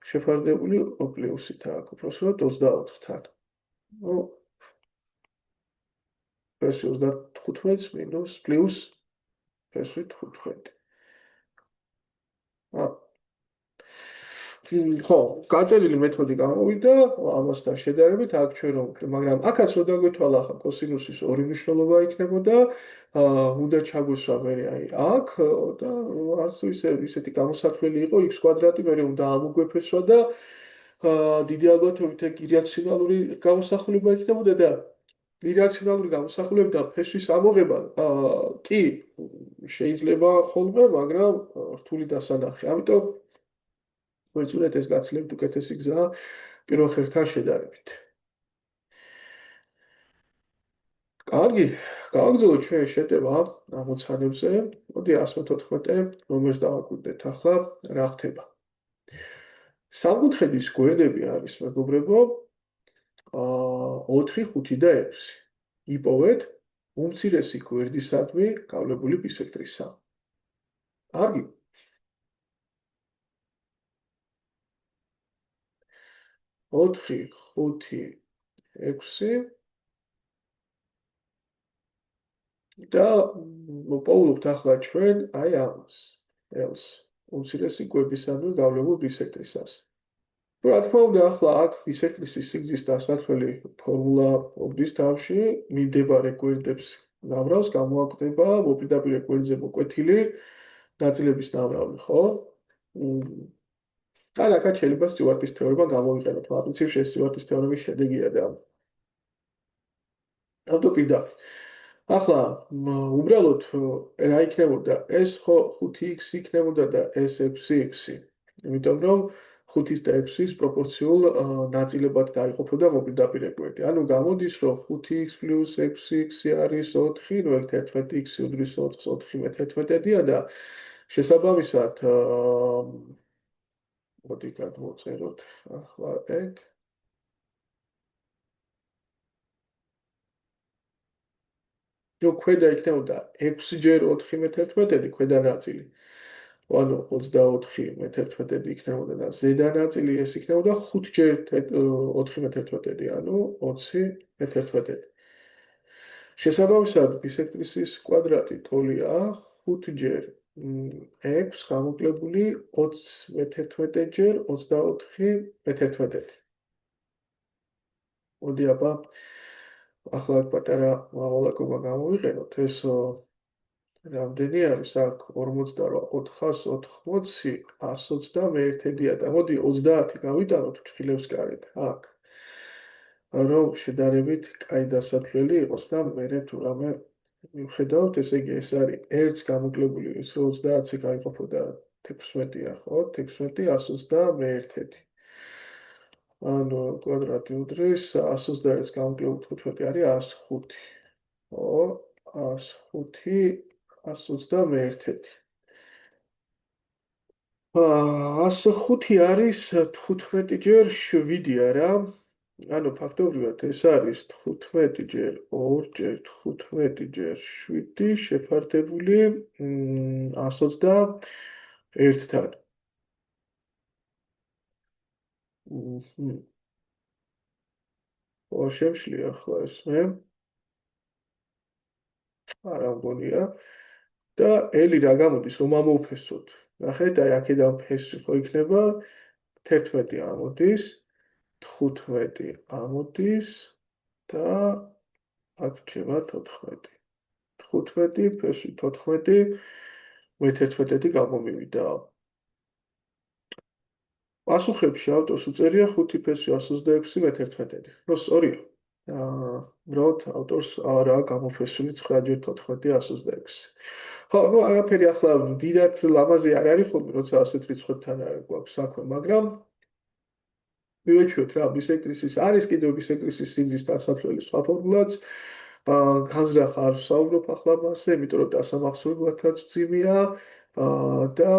A: შეფარდებული პლუსით აქ უბრალოდ 24-თან. ნუ ფესვი 35-ს მინუს პლუს ფესვი 15. ხო, გაწერილი მეთოდი გამოვიდა ამასთან შედარებით აქ ჩვენ რომ ვქნით, მაგრამ აქაც რო დაგვეთვალა ახლა კოსინუსის ორი მნიშვნელობა იქნებოდა, უნდა ჩაგვესვა მე აი აქ და არც ისეთი გამოსათვლელი იყო x კვადრატი, მე უნდა ამოგვეფესვა და დიდი ალბათობით ეგ ირაციონალური გამოსახულება იქნებოდა და ირაციონალური გამოსახულებიდან ფესვის ამოღება კი შეიძლება ხოლმე, მაგრამ რთული დასანახი. ამიტომ ვეცუდეთ ეს გაცილებით უკეთესი გზაა პირველ ხერხთან შედარებით. კარგი, გავაგზავნოთ ჩვენ შეტევა ამოცანებზე. მოდი 114 ნომერს დავაკვირდეთ ახლა რა ხდება. სამკუთხედის გვერდები არის მეგობრებო 4, 5 და 6. იპოვეთ უმცირესი გვერდისადმი გავლებული ბისექტრისა. კარგი. 4, 5, 6 და მოპოვებთ ახლა ჩვენ აი ამას. ელს უმცირესი გვერდისადმი გავლებულ ბისექტრისას. რა თქმა უნდა, ახლა აქ ბისექტრისის სიგრძის დასათვლელი ფორმულა ობდის თავში, მიმდებარე გვერდებს ნამრავს გამოაკვდება მოპირდაპირე გვერდზე მოკვეთილი ნაწილების ნამრავლი, ხო? და აქაც შეიძლება სტიუარტის თეორემა გამოვიყენოთ, მაგრამ პრინციპში ეს სტიუარტის თეორემის შედეგია და ავტოპირდაპირ. ახლა უბრალოდ რა იქნებოდა? ეს ხო 5x იქნებოდა და ეს 6x. იმიტომ რომ 5-ის და 6-ის პროპორციულ ნაწილებად დაიყოფოდა მოპირდაპირე გვერდი. ანუ გამოდის, რომ 5x + 6x არის 4, ნუ 11x უდრის 4-ს 4 მე-11-ია და შესაბამისად მოდი გადმოვწეროთ ახლა ეგ. ნუ ქვედა იქნებოდა 6-ჯერ 4 მე-11 ქვედა ნაწილი. ანუ 24 მე-11 იქნებოდა და ზედა ნაწილი ეს იქნებოდა 5-ჯერ 4 მე-11, ანუ 20 მე-11. შესაბამისად, ბისექტრისის კვადრატი ტოლია 5-ჯერ 6 გამოკლებული 20 მე-11-ჯერ 24 მე-11. მოდი აბა ახლა პატარა მაღალაკობა გამოვიყენოთ, ეს რამდენი არის აქ 48 480 121-ია და მოდი 30 გავიტანოთ ჩხილებს გარეთ აქ რომ შედარებით კაი დასათვლელი იყოს და მე თუ რამე მივხედავთ, ესე იგი ეს არის 1 გამოკლებული ის 30-ი გაიყოფოდა 16-ია, ხო? 16 121. ანუ კვადრატი უდრის 121 გამოკლებული 15 არის 105. ხო? 105 121. 105 არის 15-ჯერ 7 არა? ანუ ფაქტობრივად ეს არის 15-ჯერ 2-ჯერ 15-ჯერ 7 შეფარდებული 121-თან. ხო, შემშლია ახლა ეს მე. არა მგონია. და ელი რა გამოდის, რომ ამოვფესოთ. ნახეთ, აი აქედან ფესი ხო იქნება 11 ამოდის, 15 ამოდის და აქ რჩება 14. 15 ფესი 14 მე-11 გამომივიდა. პასუხებში ავტორს უწერია 5 ფესი 126 მე-11. ნუ სწორია. უბრალოდ ავტორს არა გამოფესული 9x14 126. ხო, ну არაფერი ახლა დიდად ლამაზი არ არის ხოლმე, როცა ასეთ რიცხვებთან გვაქვს საქმე, მაგრამ მივეჩვევთ რა, ბისექტრისის არის კიდევ ბისექტრისის სიგრძის დასათვლელი სხვა ფორმულაც. განზრახ არ ვსაუბრობ ახლა მასზე, იმიტომ რომ დასამახსოვრებლადაც ძიმია და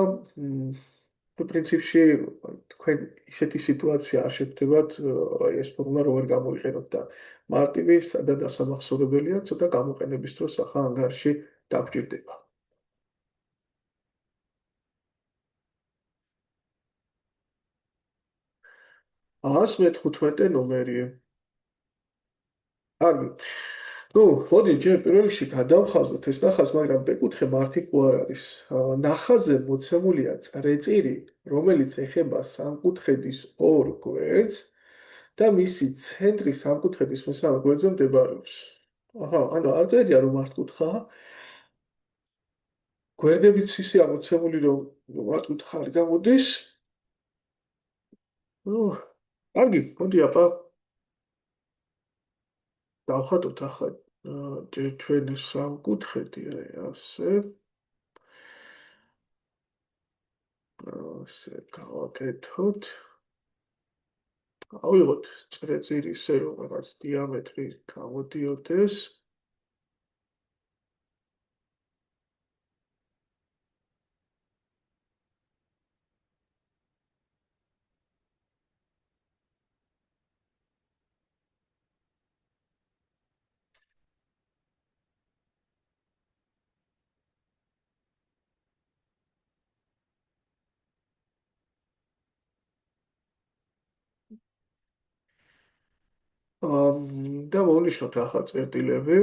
A: პრინციპში თქვენ ისეთი სიტუაცია არ შეგვდებათ, აი ეს ფორმულა რო ვერ გამოიყენოთ და მარტივი და დასამახსოვრებელია, ცოტა გამოყენების დროს ახლა ანგარიში დაგჭირდება. 115 ნომერი. კარგი. ნუ, მოდი ჯერ პირველ რიგში გადავხაზოთ ეს ნახაზს, მაგრამ მეკითხე მარტი ხო არ არის. ნახაზზე მოცემულია წრეწირი, რომელიც ეხება სამკუთხედის ორ გვერდს და მისი ცენტრი სამკუთხედის მესამე გვერდზე მდებარეობს. აჰა, ანუ არ წერია რომ მართკუთხაა. გვერდებიც ისე ამოცემული რომ მართკუთხა არ გამოდის. ნუ, კარგი, მოდი აბა დავხატოთ ახლა ჯერ ჩვენ სამკუთხედი აი ასე. ასე გავაკეთოთ. ავიღოთ წრეწირი ისე რომ რაღაც დიამეტრი გამოდიოდეს. და მოვნიშნოთ ახლა წერტილები.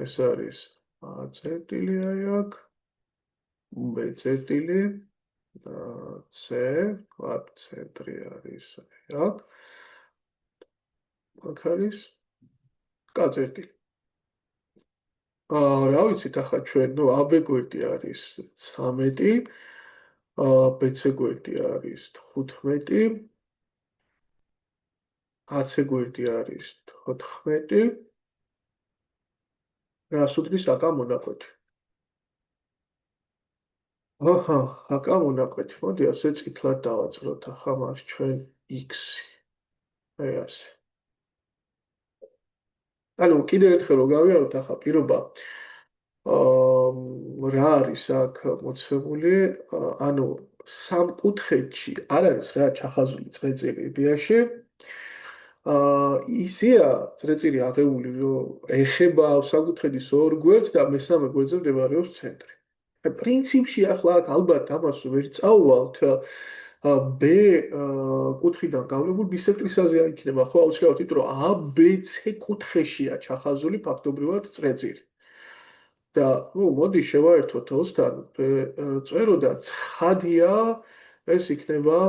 A: ეს არის A წერტილი აი აქ, B წერტილი, C, აქ ცენტრი არის აი აქ. აქ არის K წერტილი. რა ვიცით ახლა ჩვენ, ნუ AB გვერდი არის 13, BC გვერდი არის 15, AC გვერდი არის 14. რას უდრის აკა მონაკვეთი? აჰა, აკა მონაკვეთი. მოდი ასე წითლად დავაწყოთ ახლა მას ჩვენ x-ი. აი ასე. ანუ კიდევ ერთხელ რომ გავიაროთ ახლა პირობა რა არის აქ მოცემული, ანუ სამკუთხედში არ არის რა ჩახაზული წრეწირი იდეაში. ისეა წრეწირი აღებული, რომ ეხება საკუთხედის ორ გვერდს და მესამე გვერდზე მდებარეობს ცენტრი. პრინციპში ახლა აქ ალბათ ამას ვერ წაუვალთ B კუთხიდან გავლებული ბისექტრისაზე იქნება, ხო, აუცილებლად, იმიტომ რომ ABC კუთხეშია ჩახაზული ფაქტობრივად წრეწირი. და ნუ მოდი შევაერთოთ ოსთან წერო და ცხადია ეს იქნება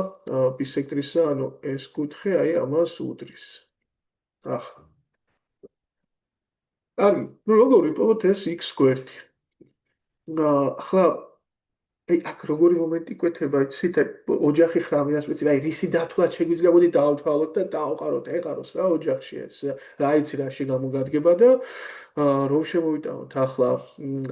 A: ბისექტრისა, ანუ ეს კუთხე აი ამას უდრის. ახლა. კარგი, ნუ როგორ ვიპოვოთ ეს x გვერდი? ახლა აი აქ როგორი მომენტი კვეთება, იცით, ოჯახი ხრამია სპეციალურად, აი რისი დათვლაც შეგვიძლია, მოდი დავთვალოთ და დავყაროთ, ეყაროს რა ოჯახში ეს, რა იცი რაში გამოგადგება და რომ შემოვიტანოთ ახლა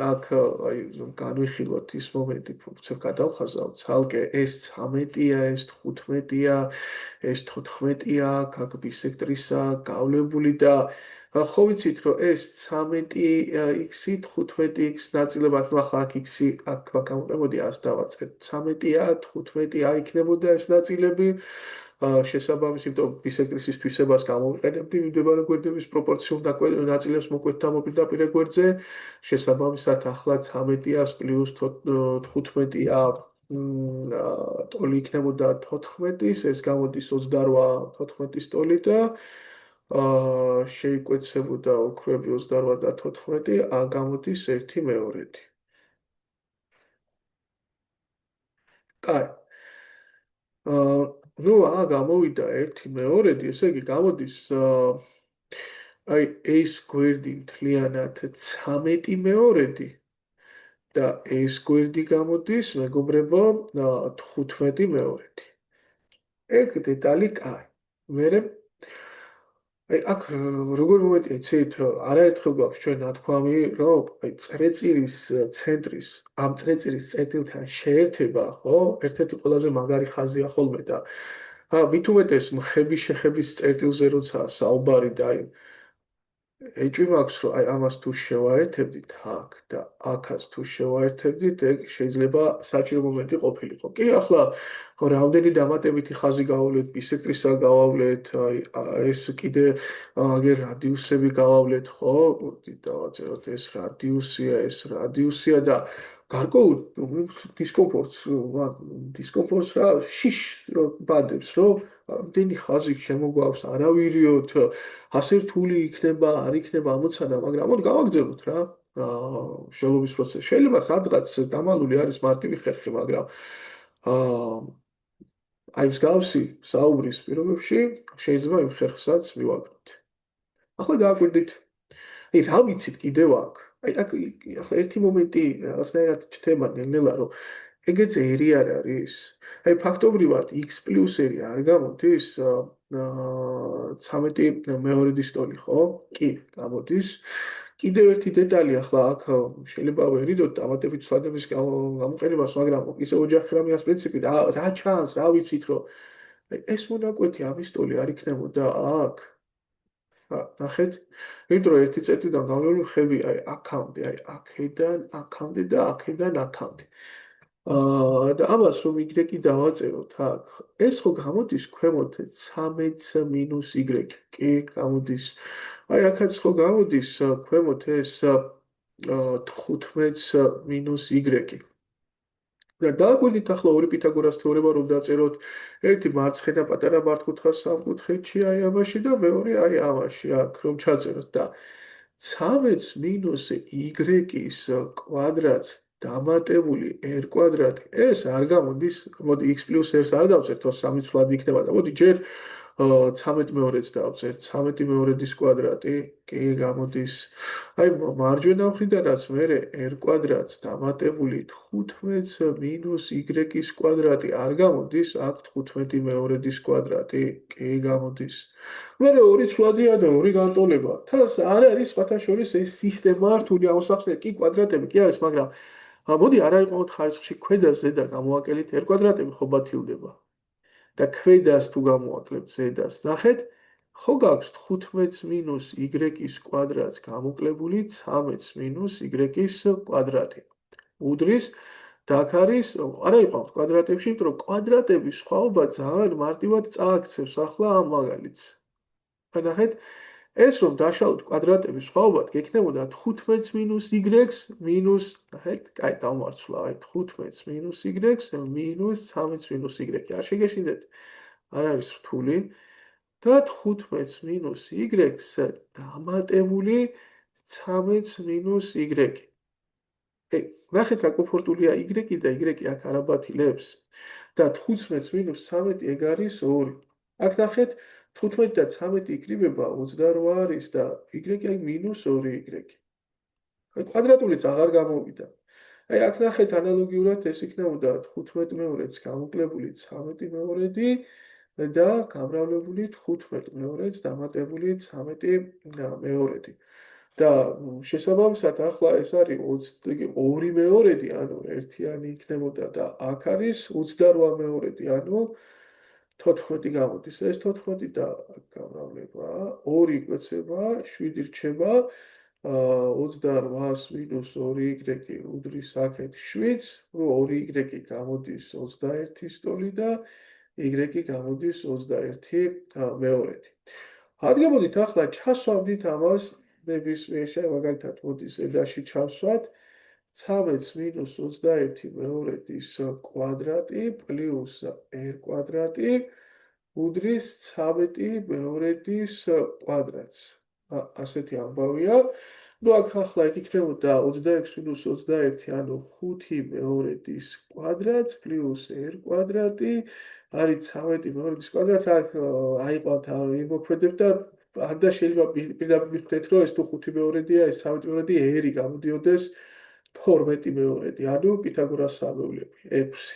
A: აქ აი განვიხილოთ ის მომენტი, ფუნქციებ გადავხაზავთ, ცალკე ეს 13-ია, ეს 15-ია, ეს 14-ია, აქ ბისექტრისა გავლებული და ხო ვიცით რომ ეს 13x-ი 15x ნაწილებად ნუ ახლა აქ x-ი აქ გამოდიოდა 100 დავაწყეთ 13-ია 15-ია იქნებოდა ეს ნაწილები შესაბამისად იმიტომ ბისექტრისის თვისებას გამოვიყენებდი მიმდებარე გვერდების პროპორციულ ნაწილებს მოკვეთ და მოპირდაპირე გვერდზე შესაბამისად ახლა 13-იას პლუს 15-ია ტოლი იქნებოდა 14-ის ეს გამოდის 28 14-ის ტოლი და შეიკვეცებოდა ოქროები 28 და 14, გამოდის 1/2. კაი. ნუ გამოვიდა 1/2, ესე იგი გამოდის აი ეს გვერდი მთლიანად 13/2 და ეს გვერდი გამოდის მეგობრებო 15/2. ეგ დეტალი კაი. მერე აი აქ როგორ მომენტია იცით არაერთხელ გვაქვს ჩვენ ნათქვამი რომ აი წრეწირის ცენტრის ამ წრეწირის წერტილთან შეერთება ხო ერთ-ერთი ყველაზე მაგარი ხაზია ხოლმე და მით უმეტეს მხების შეხების წერტილზე როცა საუბარი და აი ეჭვი მაქვს, რომ აი ამას თუ შევაერთებდით აქ და აქაც თუ შევაერთებდით, ეგ შეიძლება საჭირო მომენტი ყოფილიყო. კი, ახლა რამდენი დამატებითი ხაზი გავავლეთ, ბისექტრისა გავავლეთ, აი ეს კიდე აგერ რადიუსები გავავლეთ, ხო? დავაწეროთ ეს რადიუსია და გარკვეულ დისკომფორტს რა შიშს რო ბადებს, რომ ამდენი ხაზი შემოგვაქვს, არავირიოთ ასე რთული იქნება, არ იქნება ამოცანა, მაგრამ მოდი გავაგზავნოთ რა. შელობის პროცესი. შეიძლება სადღაც დამალული არის მარტივი ხერხი, მაგრამ აა აი მსგავსი საუბრის პირობებში შეიძლება იმ ხერხსაც მივაგროთ. ახლა დააკვირდით. აი რა ვიცით კიდევ აქ? აი აქ ახლა ერთი მომენტი რაღაცნაირად ჩთება ნელ-ნელა, რომ ეგეც ერი არ არის. აი ფაქტობრივად x პლუს ერი არ გამოდის 13 მეორედის ტოლი, ხო? კი, გამოდის. კიდევ ერთი დეტალი ახლა აქ შეიძლება ვერიდოთ დამატებით ცვლადების გამოყენებას, მაგრამ ისე ოჯახი რამეას პრინციპი რა ჩანს, რა ვიცით, რომ ეს მონაკვეთი ამის ტოლი არ იქნებოდა აქ. ნახეთ, იმიტომ რომ ერთი წეთიდან გავლილი ხები აი აქამდე, აი აქედან აქამდე და აქედან აქამდე. და ამას რომ y დავაწეროთ აქ, ეს ხო გამოდის ქვემოთ 13 მინუს y, კი, გამოდის. აი აქაც ხო გამოდის ქვემოთ ეს 15 მინუს y. და დააკვირდით ახლა ორი პითაგორას თეორემა რომ დაწეროთ, ერთი მარცხენა პატარა მართკუთხა სამკუთხედში აი ამაში და მეორე აი ამაში აქ რომ ჩაწეროთ და 13 მინუს y-ის კვადრატს დამატებული r კვადრატი ეს არ გამოდის, მოდი x პლუს r-ს არ დავწერთ, თო 3 ცვლადი იქნება და მოდი ჯერ 13 მეორედს დავწერთ, 13 მეორედის კვადრატი, კი გამოდის. აი მარჯვენა მხრიდანაც მე r კვადრატს დამატებული 15 მინუს y-ის კვადრატი არ გამოდის, აქ 15 მეორედის კვადრატი, კი გამოდის. მე ორი ცვლადია და ორი განტოლება. თას არ არის სხვათა შორის ეს სისტემა რთული ამოსახსნელი, კი კვადრატები კი არის, მაგრამ მოდი არა იყოთ ხარისხში ქვედა ზედა გამოვაკელით r კვადრატები ხო ბათილდება. და ქვედას თუ გამოვაკლებთ ზედას, ნახეთ, ხო გაქვს 15 მინუს y-ის კვადრატს გამოკლებული 13 მინუს y-ის კვადრატი. უდრის და აქ არის, არა იყავს კვადრატებში, იმიტომ რომ კვადრატების სხვაობა ძალიან მარტივად წააქცევს ახლა ამ მაგალითს. ნახეთ, ეს რომ დაშალოთ კვადრატების სხვაობად, გექნებოდა 15 მინუს y-ს მინუს, ნახეთ, კაი, დავმარცვლა, აი 15 მინუს y-ს მინუს 13 მინუს y. არ შეგეშინდეთ? არ არის რთული. და 15 მინუს y-ს დამატებული 13 მინუს y. ნახეთ რა კომფორტულია y და y აქ არაბათილებს. და 15 მინუს 13 ეგ არის 2. აქ ნახეთ 15 და 13 იკრიბება 28 არის და y აი მინუს 2y. აი კვადრატულიც აღარ გამოვიდა. აი აქ ნახეთ ანალოგიურად ეს იქნებოდა 15 მეორედს გამოკლებული 13 მეორედი და გამრავლებული 15 მეორედს დამატებული 13 მეორედი. და შესაბამისად ახლა ეს არის 2 მეორედი, ანუ ერთიანი იქნებოდა და აქ არის 28 მეორედი, ანუ 14 გამოდის. ეს 14 და გამრავლება 2 იკვეცება, 7 რჩება 28-ს მინუს 2y უდრის აქეთ 7, 2y გამოდის 21 სტოლი და y გამოდის 21 მეორედი. ადგებოდით ახლა ჩასვამდით ამას, მაგალითად მოდის ზედაში ჩავსვათ 13 მინუს 21 მეორედის კვადრატი პლუს r კვადრატი უდრის 13 მეორედის კვადრატს. ასეთი ამბავია. ნუ აქ ახლა იქნებოდა 26 მინუს 21, ანუ 5 მეორედის კვადრატს პლუს r კვადრატი არის 13 მეორედის კვადრატს. აქ აიყვანთ იმოქმედებ და და შეიძლება პირდაპირ ვიხდეთ, რომ ეს თუ 5 მეორედია, ეს 13 მეორედი r გამოდიოდეს 12 მეორედი, ანუ პითაგორას სამეულები 6.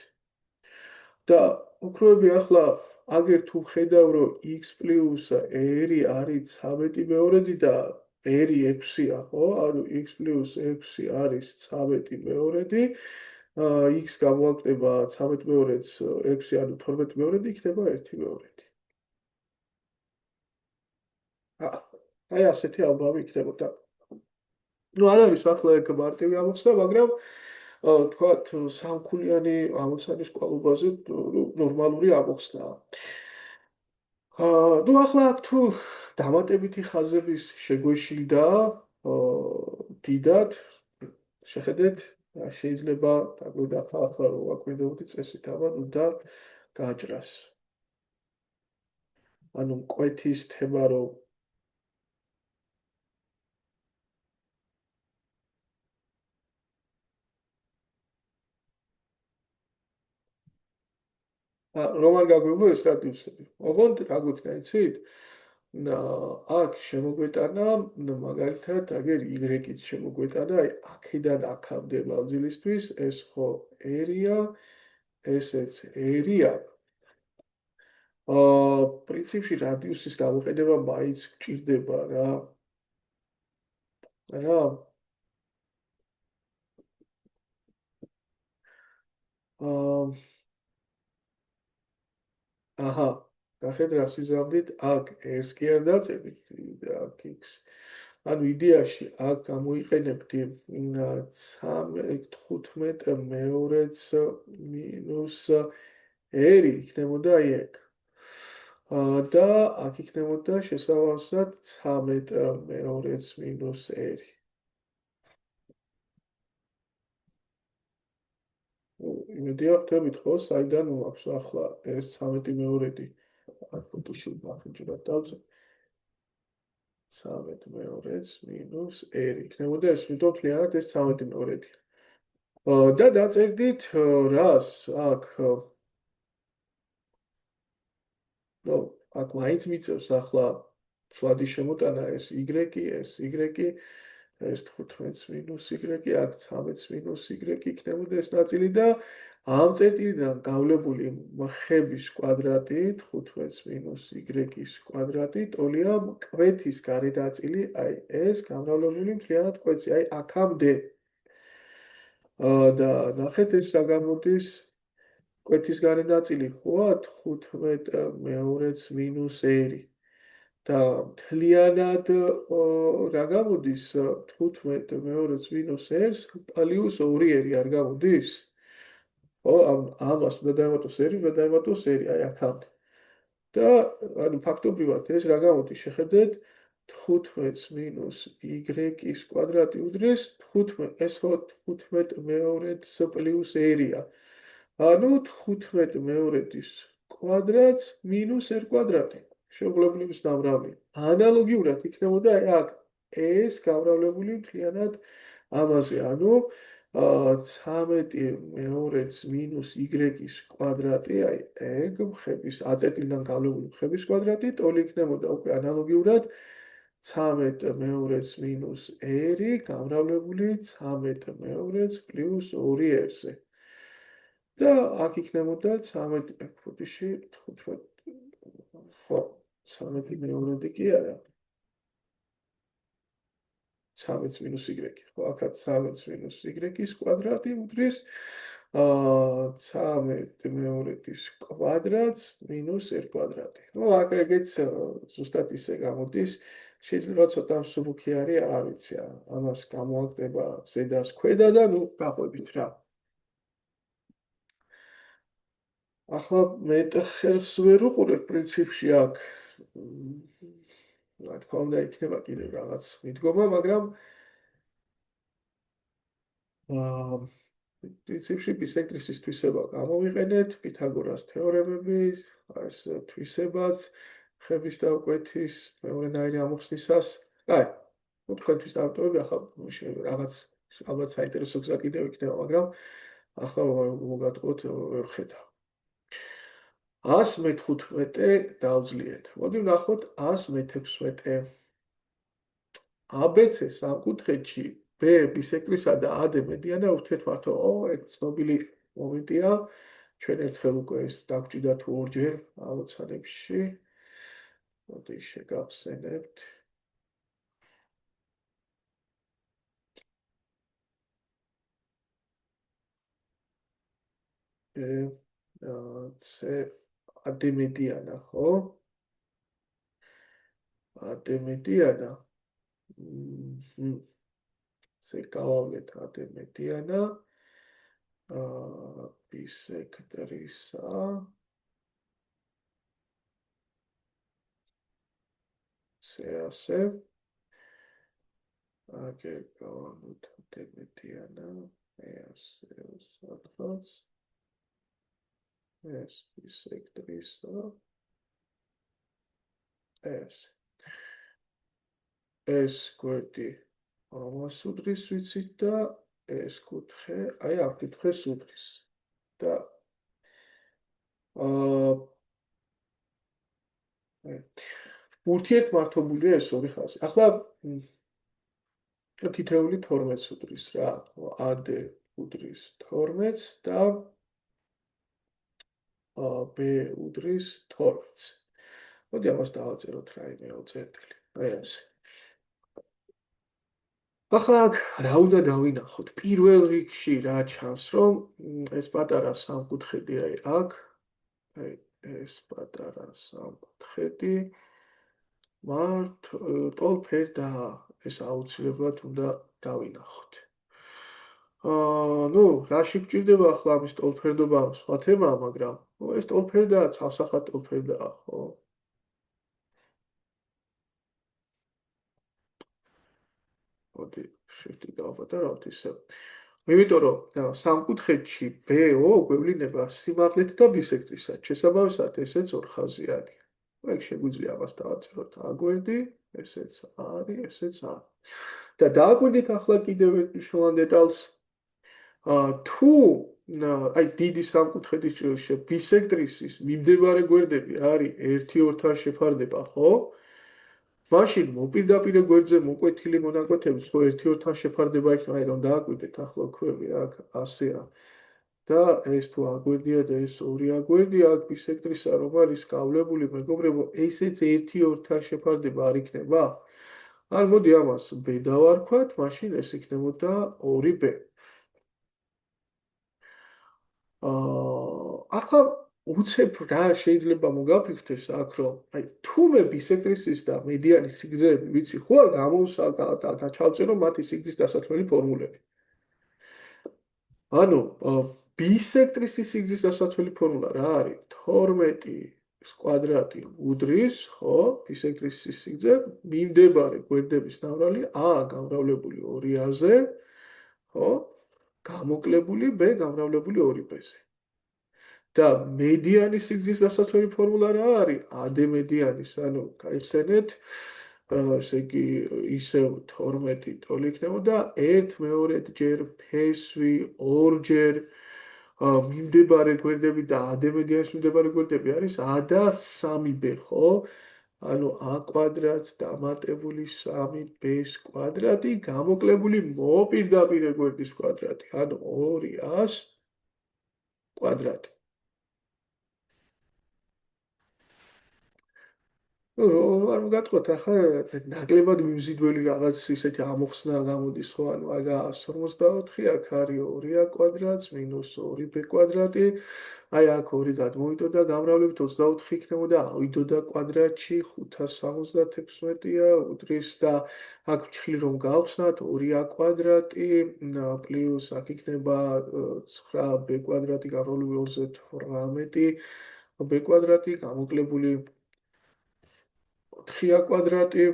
A: და უქროები ახლა აგერ თუ ხედავ, რომ x პლუს r არის 13 მეორედი და r 6-ია, ხო? ანუ x პლუს 6 არის 13 მეორედი, x გამოაკდება 13 მეორედს 6, ანუ 12 მეორედი იქნება 1 მეორედი. აი ასეთი ალბომი იქნებოდა. ნუ არ არის ახლა ეგ მარტივი ამოხსნა, მაგრამ თქვათ სამქულიანი ამოცანის კვალობაზე ნორმალური ამოხსნაა. ნუ ახლა აქ თუ დამატებითი ხაზების შეგვეშილდა დიდად, შეხედეთ, შეიძლება დაგვიდახა ახლა რომ ვაკვირდებოდი წესით, აბა უნდა გაჭრას. ანუ მკვეთის თემა რომ რომ არ გაგვიგო ეს რადიუსები. ოღონდ რა გვიქნა, იცით? აქ შემოგვეტანა მაგალითად აგერ y-იც შემოგვეტანა, აი აქედან აქამდე მანძილისთვის ეს ხო r-ია, ესეც r-ია. პრინციპში რადიუსის გამოყენება მაინც გჭირდება რა. რა? აჰა, ნახეთ რა სიზამრით, აქ r-ს კი არ დაწერით, აქ x. ანუ იდეაში აქ გამოიყენებდი 15 მეორეც მინუს r იქნებოდა აი ეგ. და აქ იქნებოდა შესაბამისად 13 მეორეც მინუს r. იმედია ხვდებით ხო, საიდან მაქვს ახლა ეს 13 მეორედი. აქ ფოტოში ნახეთ ჯერათ დავწერ. 13 მეორეც მინუს r იქნებოდა ეს თვითონ მთლიანად ეს 13 მეორედი. და დაწერდით რას აქ ნუ აქ მაინც მიწევს ახლა სვადი შემოტანა ეს y, ეს y, ეს 15 მინუს y, აქ 13 მინუს y იქნებოდა ეს ნაწილი და ამ წერტილიდან გავლებული ხების კვადრატი 15 მინუს y-ის კვადრატი ტოლია კვეთის გარე ნაწილი, აი ეს გამრავლებული მთლიანად კვეთში, აი აქამდე. და ნახეთ ეს რა გამოდის კვეთის გარე ნაწილი ხოა 15 მეორეც მინუს r და მთლიანად რა გამოდის 15 მეორეც მინუს r-ს პლუს 2r არ გამოდის? ხო, ამას უნდა დაემატოს r, უნდა დაემატოს r, აი აქამდე. და ანუ ფაქტობრივად ეს რა გამოდის, შეხედეთ 15 მინუს y-ის კვადრატი უდრის 15, ეს ხო 15 მეორეც პლუს r-ია. ანუ 15 მეორედის კვადრატს მინუს r კვადრატი. შეუღლებლობის გამრავლელი. ანალოგიურად იქნებოდა აი აქ ეს გამრავლებული მთლიანად ამაზე, ანუ 13 მეორეც მინუს y-ის კვადრატი, აი ეგ ხების აწეტილიდან გავლებული ხების კვადრატი, ტოლი იქნებოდა უკვე ანალოგიურად 13 მეორეც მინუს r გამრავლებული 13 მეორეც პლუს 2r-ზე. და აქ იქნებოდა 13 ფუტიში 15 ხო 13 მეორედი კი არა 13 მინუს y ხო აქაც 13 მინუს y-ის კვადრატი უდრის 13 მეორედის კვადრატს მინუს r კვადრატი. ნუ აქ ეგეც ზუსტად ისე გამოდის. შეიძლება ცოტა მსუბუქი არის, არ ვიცი, ამას გამოაკდება ზედას ქვედა და ნუ გაყვებით რა. ახლა მეტ ხერხს ვერ უყურებ პრინციპში აქ. რა თქმა უნდა იქნება კიდევ რაღაც მიდგომა, მაგრამ პრინციპში ბისექტრისის თვისება გამოვიყენეთ, პითაგორას თეორემები, ეს თვისებაც ხების დავკვეთის მეორენაირი ამოხსნისას. აი, ну თქვენთვის დავტოვები ახლა რაღაც ალბათ საინტერესო გზა კიდევ იქნება, მაგრამ ახლა მოგატყოთ ვერ ხედავ. 115 დავძლიეთ. მოდი ვნახოთ 116. ABC სამკუთხედში B ბისექტრისა და AD მედიანა ურთიერთმართო. ეგ ცნობილი მომენტია. ჩვენ ერთხელ უკვე ეს დაგჭირდა თუ ორჯერ ამოცანებში. მოდი შეგახსენებთ. C ადემედიანა, ხო? ადემედიანა. ზეკავავლეთ ადემედიანა. ბისექტრისა. C-ასე. აგერ გავავლოთ ადემედიანა. E-ასე ვსვათქავს. ეს ბისექტრისა. ეს გვერდი ამას უდრის ვიცით და ეს კუთხე, აი ამ კუთხეს უდრის. და ურთიერთმართებულია ეს ორი ხაზი. ახლა თითეული 12-ს უდრის რა. AD უდრის 12-ს და B უდრის 12-ს. მოდი ამას დავაწეროთ რაიმე ოწერტილი. აი ასე. ახლა რა უნდა დავინახოთ? პირველ რიგში რა ჩანს, რომ ეს პატარა სამკუთხედი აი აქ, აი ეს პატარა სამკუთხედი მართ ტოლფერ და ეს აუცილებლად უნდა დავინახოთ. ნუ რაში გვჭირდება ახლა ამის ტოლფერდობა სხვა თემაა, მაგრამ ეს ტოლფერდაა, ცალსახად ტოლფერდაა, ხო? მოდი შიფტი დავაპატარავთ ისე. იმიტომ რომ სამკუთხედში BO გვევლინება სიმაღლით და ბისექტრისად. შესაბამისად ესეც ორხაზიანი. ეგ შეგვიძლია ამას დავაწეროთ აგვერდი, ესეც არის, ესეც არის. და დააგვირდით ახლა კიდევ ერთ მნიშვნელოვან დეტალს. თუ აი დიდი სამკუთხედის ბისექტრისის მიმდებარე გვერდები არის ერთი ორთან შეფარდება, ხო? მაშინ მოპირდაპირე გვერდზე მოკვეთილი მონაკვეთები ხო ერთი ორთან შეფარდება იქნება, აი რომ დააკვირდეთ ახლა ქვევი აქ ასეა. და ეს თუ აგვერდია და ეს ორი აგვერდია, აქ ბისექტრისა რომ არის გავლებული, მეგობრებო, ესეც ერთი ორთან შეფარდება არ იქნება? ან მოდი ამას B დავარქვათ, მაშინ ეს იქნებოდა 2B. ახლა უცებ რა შეიძლება მოგაფიქრდეს აქ რომ აი თუ მე ბისექტრისის და მედიანის სიგრძეები ვიცი ხო არ გამოვსა და ჩავწერო მათი სიგრძის დასათვლელი ფორმულები. ანუ ბისექტრისის სიგრძის დასათვლელი ფორმულა რა არის? 12 კვადრატი უდრის, ხო, ბისექტრისის სიგრძე მიმდებარე გვერდების ნავრალი A გამრავლებული 2A-ზე, ხო, გამოკლებული B გამრავლებული 2B-ზე. და მედიანის სიგრძის დასაცველი ფორმულა რა არის? AD მედიანის, ანუ გაიხსენეთ, ესე იგი ისევ 12 ტოლი იქნებოდა 1/2 ჯერ ფესვი, ორჯერ მიმდებარე გვერდები და AD მედიანის მიმდებარე გვერდები არის A და 3B, ხო? ანუ A კვადრატს დამატებული 3B-ს კვადრატი გამოკლებული მოპირდაპირე გვერდის კვადრატი, ანუ 2A-ს კვადრატი. არ მოგატყოთ ახლა ნაკლებად მიმზიდველი რაღაც ისეთი ამოხსნა გამოდის ხო ანუ აგა 154 აქ არის 2a კვადრატს მინუს 2b კვადრატი აი აქ 2 გადმოვიდოდა გამრავლებით 24 იქნებოდა ავიდოდა კვადრატში 576-ია უდრის და აქ ვჩხილი რომ გავხსნათ 2a კვადრატი პლუს აქ იქნება 9b კვადრატი გამრავლებული 2-ზე 18b კვადრატი გამოკლებული 4 კვადრატი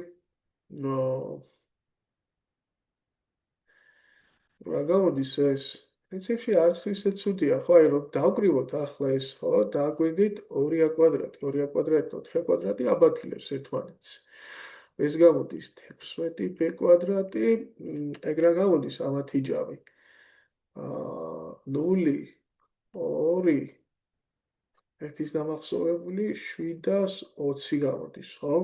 A: რა გამოდის ეს პრინციპში არც ისე ცუდია ხო აი რომ დავკრივოთ ახლა ეს ხო დააგვირდით 2a კვადრატი 2a კვადრატი 4a კვადრატი აბათილებს ერთმანეთს ეს გამოდის 16b კვადრატი ეგ რა გამოდის ამათი ჯამი 0 2 ერთის დამახსოვრებული 720 გამოდის ხო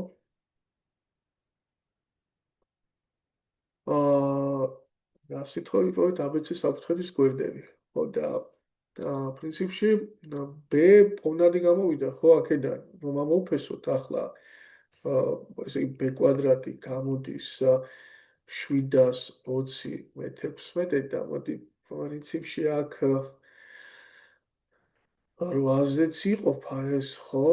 A: რა სიტყვა ვიპოვეთ ABC საკუთხედის გვერდები. ხო და და პრინციპში b პოვნადი გამოვიდა ხო აქედან რომ ამოვფესოთ ახლა ესე იგი b კვადრატი გამოდის 720 მე-16 და მოდი პრინციპში აქ 8-ზეც იყოფა ეს ხო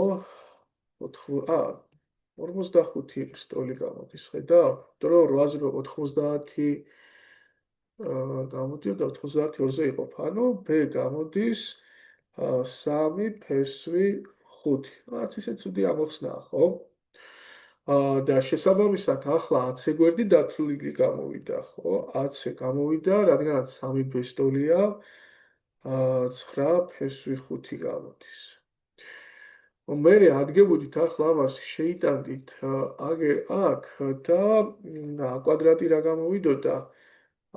A: 45 სტოლი გამოდის ხედავ? იმიტომ რომ 8-ზე 90 გამოდიოდა 90 2-ზე იყოფა. ანუ b გამოდის 3 ფესვი 5. არც ისე ცუდი ამოხსნაა, ხო? და შესაბამისად ახლა 10 გვერდი დათვლილი გამოვიდა, ხო? 10 გამოვიდა, რადგანაც 3 ბესტოლია 9 ფესვი 5 გამოდის. მე ადგებოდით ახლა ამას შეიტანდით აგერ აქ და a კვადრატი რა გამოვიდოდა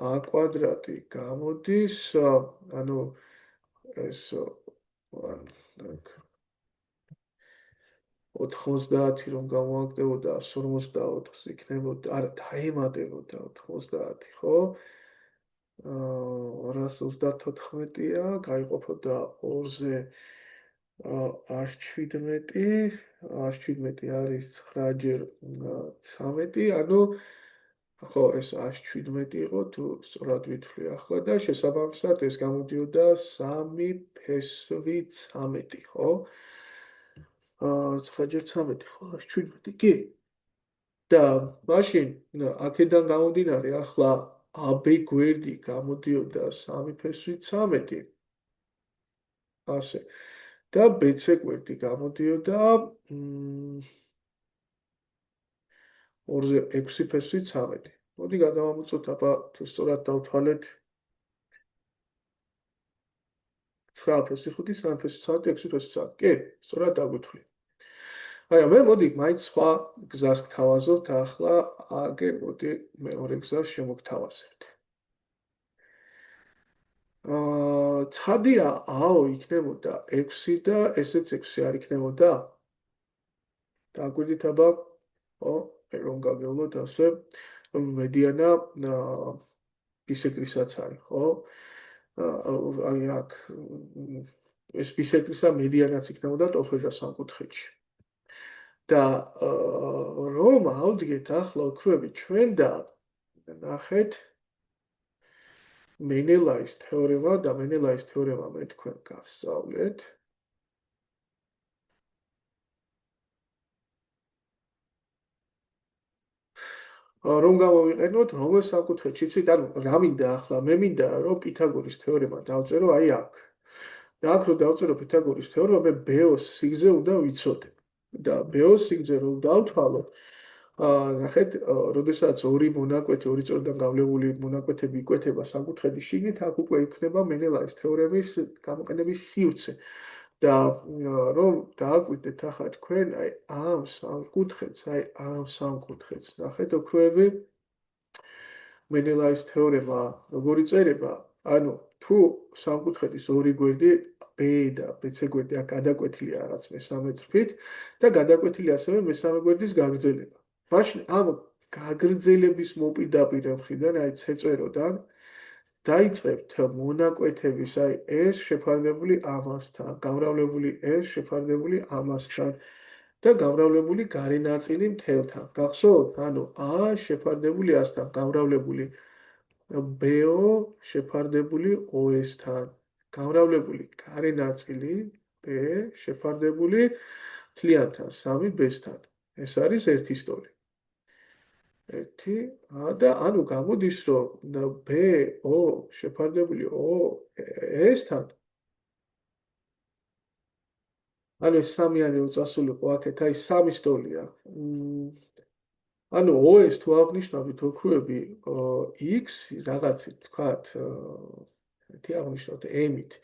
A: a კვადრატი გამოდის ანუ ეს 90 რომ გამოვაგდებოდა 154-ს იქნებოდა არა დაემატებოდა 90 ხო 234-ია გაიყოფოდა 2-ზე R17 არის 9 ჯერ 13 ანუ ხო ეს R17 იყო თუ სწორად ვითვლი ახლა და შესაბამისად ეს გამოდიოდა 3 ფესვი 13 ხო 9 ჯერ 13 ხო 17 კი და მაშინ აქედან გამომდინარე ახლა AB გვერდი გამოდიოდა 3 ფესვი 13 ასე და BC გვერდი გამოდიოდა 2-ზე 6 ფესვი 13. მოდი გადავამოწოთ აბა თუ სწორად დავთვალეთ 9 ფესვი 5 3 ფესვი 13 6 ფესვი 13. კი, სწორად დაგვეთვლი. აი მე მოდი მაინც სხვა გზას გთავაზობთ ახლა აგერ მოდი მეორე გზას შემოგთავაზებთ. ცხადია აო იქნებოდა 6 და ესეც 6 არ იქნებოდა? დაგვიდით აბა ხო რომ გაგევლოთ ასე მედიანა ბისექტრისაც არის ხო აი აქ ეს ბისექტრისა მედიანაც იქნებოდა ტოლფერდა სამკუთხედში და რომ ავდგეთ ახლა ოქროები ჩვენ და ნახეთ მენელაის თეორემა და მენელაის თეორემა მე თქვენ გასწავლეთ რომ გამოვიყენოთ რომელ საკუთხედში იცით ანუ რა მინდა ახლა მე მინდა რომ პითაგორის თეორემა დავწერო აი აქ და აქ რომ დავწერო პითაგორის თეორემა მე ბეოს სიგრძე უნდა ვიცოდე და ბეოს სიგრძე რომ დავთვალოთ ნახეთ როდესაც ორი მონაკვეთი ორი წორიდან გავლებული მონაკვეთები იკვეთება საკუთხედის შიგნით აქ უკვე იქნება მენელაის თეორემის გამოყენების სივრცე და რომ დააკვირდეთ ახლა თქვენ აი ამ სამკუთხედს აი ამ სამკუთხედს ნახეთ ოქროები მენელაის თეორემა როგორი წერება ანუ თუ სამკუთხედის ორი გვერდი B და BC გვერდი აქ გადაკვეთილია რაღაც მესამე წრფით და გადაკვეთილია ასევე მესამე გვერდის გაგრძელება მაშინ ამ გაგრძელების მოპირდაპირე მხრიდან აი C-წეროდან დაიწყებთ მონაკვეთების აი ეს შეფარდებული ამასთან, გამრავლებული ეს შეფარდებული ამასთან და გამრავლებული გარე ნაწილი მთელთან. გახსოვთ? ანუ A შეფარდებული A-სთან, გამრავლებული BO შეფარდებული OS-თან, გამრავლებული გარე ნაწილი B შეფარდებული მთლიანთან, 3 B-სთან. ეს არის ერთი სტოლი. ერთი და ანუ გამოდის რომ B O შეფარდებული O S-თან ანუ ეს სამიანი უწასულიყო აქეთ აი სამი სტოლია ანუ OS თუ აღნიშნავთ ოქროები X რაღაცით თქვათ ერთი აღნიშნავთ M-ით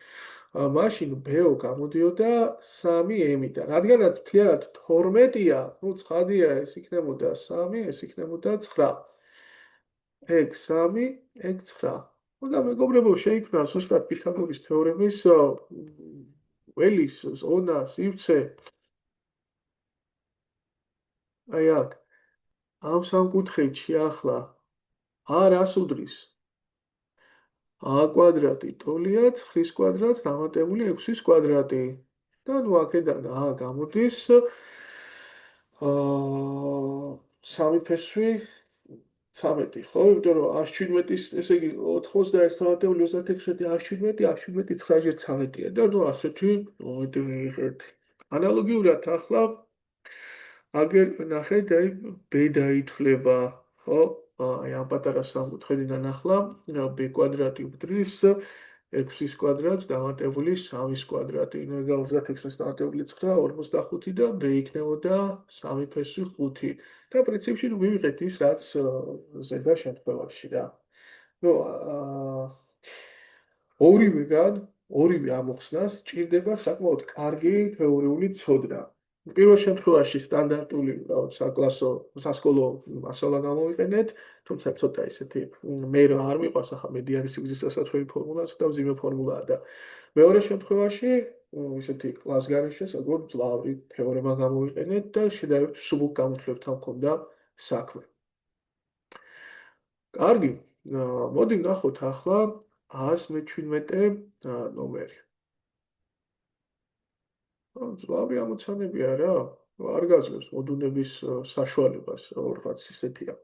A: მაშინ BO გამოდიოდა 3 M-იდან რადგანაც მთლიანად 12-ია ნუ ცხადია ეს იქნებოდა 3 ეს იქნებოდა 9 x3 x9 და მეგობრებო შეიქმნა ზუსტად პითაგორის თეორემის ველის ზონა სივრცე აი აქ ამ სამკუთხედში ახლა რას უდრის a კვადრატი ტოლია 9 კვადრატს დამატებული 6-ის კვადრატი. და ნუ აქედან გამოდის 3 ფესვი 13, ხო? იმიტომ რომ 117-ის, ესე იგი 91 დამატებული 36-ი 117, 117 9-ჯერ 13-ია და ნუ ასეთი მომენტი მიიღეთ. ანალოგიურად ახლა აგერ ნახეთ, აი b დაითვლება, ხო? აი ამ პატარა სამკუთხედიდან ახლა b კვადრატი უდრის 6-ის კვადრატს დამატებული 3-ის კვადრატი. ნუ ეგ 36-ის დამატებული 9, 45 და b იქნებოდა 3 ფესვი 5. და პრინციპში ნუ მივიღეთ ის, რაც ზედა შემთხვევაში რა. ნუ ორივე ამოხსნას ჭირდება საკმაოდ კარგი თეორიული ცოდნა. პირველ შემთხვევაში სტანდარტული საკლასო სასკოლო მასალა გამოვიყენეთ, თუმცა ცოტა ისეთი მე რა არ მიყვარს ახლა მედიანის სიგრძის დასაცავი ფორმულა, ცოტა მძიმე ფორმულაა და მეორე შემთხვევაში ისეთი კლასგარეშე საკმაოდ მძლავრი თეორემა გამოვიყენეთ და შედარებით სუბუქ გამოთვლებთან მქონდა საქმე. კარგი, მოდი ვნახოთ ახლა 117 ნომერი. მძლავრი ამოცანებია რა. არ გაძლევს მოდუნების საშუალებას, რაღაც ისეთია.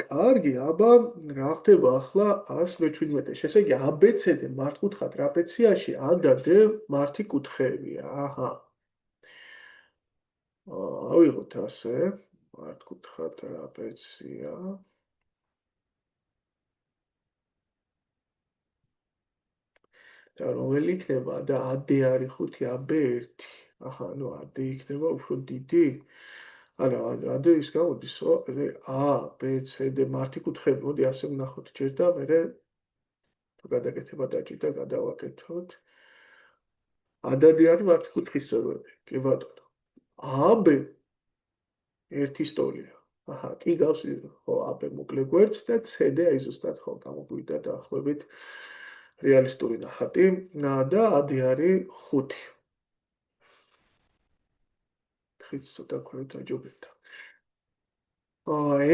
A: კარგი, აბა რა ხდება ახლა 117-ში? ესე იგი ABC-დე მართკუთხა ტრაპეციაში A და D მართი კუთხეებია. აჰა. ავიღოთ ასე, მართკუთხა ტრაპეცია. და რომელი იქნება და AD არის 5, AB1. აჰა, ნუ AD იქნება უფრო დიდი. არა, AD ის გამოდის, ხო? A, B, C, D მართი კუთხეები. მოდი ასე ვნახოთ ჯერ და მერე თუ გადაკეთება დაჭირდა გადავაკეთოთ. A და D არის მართი კუთხის წევრები. კი ბატონო. AB ერთი სტოლია. აჰა, კი გავს ხო AB მოკლე გვერდს და CD აი ზუსტად ხო გამოგვიდა დაახლოებით რეალისტური ნახატი და AD არის 5. ხიც ცოტა ქვევით აჯობებდა.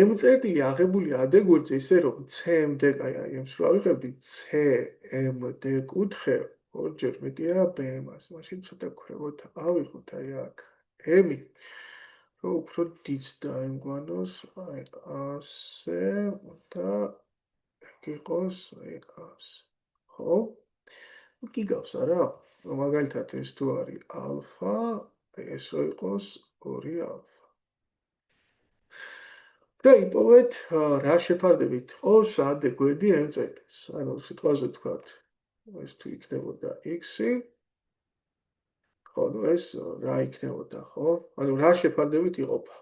A: M წერტილი აღებულია AD გვერდზე ისე რომ CMD აი ამ შევავიღებდი CMD კუთხე ორჯერ მეტია BM-ას. მაშინ ცოტა ქვევოთ ავიღოთ აი აქ M-ი რომ უფრო დიდს დაემგვანოს აი ასე და იყოს აი ასე. ხო? კი გავს არა? მაგალითად ეს თუ არის ალფა, ეს რო იყოს 2 ალფა. და იპოვეთ რა შეფარდებით ყავს AD გვერდი M-წერტილს. ანუ სიტყვაზე ვთქვათ, ეს თუ იქნებოდა x-ი, ხო, ნუ ეს რა იქნებოდა, ხო? ანუ რა შეფარდებით იყოფა?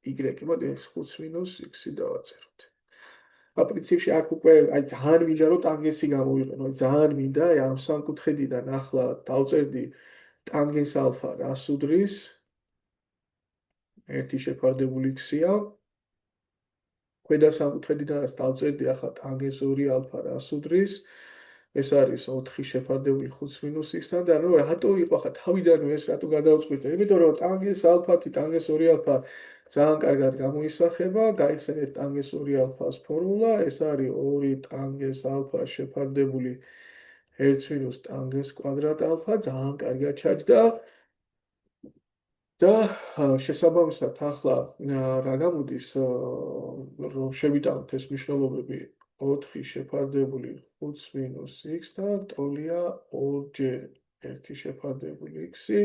A: y-ი, მოდი ეს 5 - x-ი დავაწეროთ. პრინციპში აქ უკვე აი ძალიან მინდა რომ ტანგენსი გამოვიყენო, ძალიან მინდა აი ამ სამკუთხედიდან ახლა დავწერდი ტანგენს ალფა რას უდრის? ერთი შეფარდებული x-ია. ქვედა სამკუთხედიდანაც დავწერდი ახლა ტანგენს 2 ალფა რას უდრის? ეს არის 4 შეფარდებული 5 - x-თან და ნუ რატო იყო ახლა თავიდანვე ეს რატო გადავწყვიტე? იმიტომ რომ ტანგენს ალფათი ტანგენს 2 ალფა ძალიან კარგად გამოისახება, გაიხსენეთ ტანგენს 2 ალფას ფორმულა, ეს არის 2 ტანგენს ალფა შეფარდებული 1 - ტანგენს კვადრატ ალფა, ძალიან კარგად ჩაჯდა და შესაბამისად ახლა რა გამოდის, რომ შევიტანოთ ეს მნიშვნელობები 4 შეფარდებული 5 - x-თან, ტოლია 2-ჯერ 1 შეფარდებული x-ი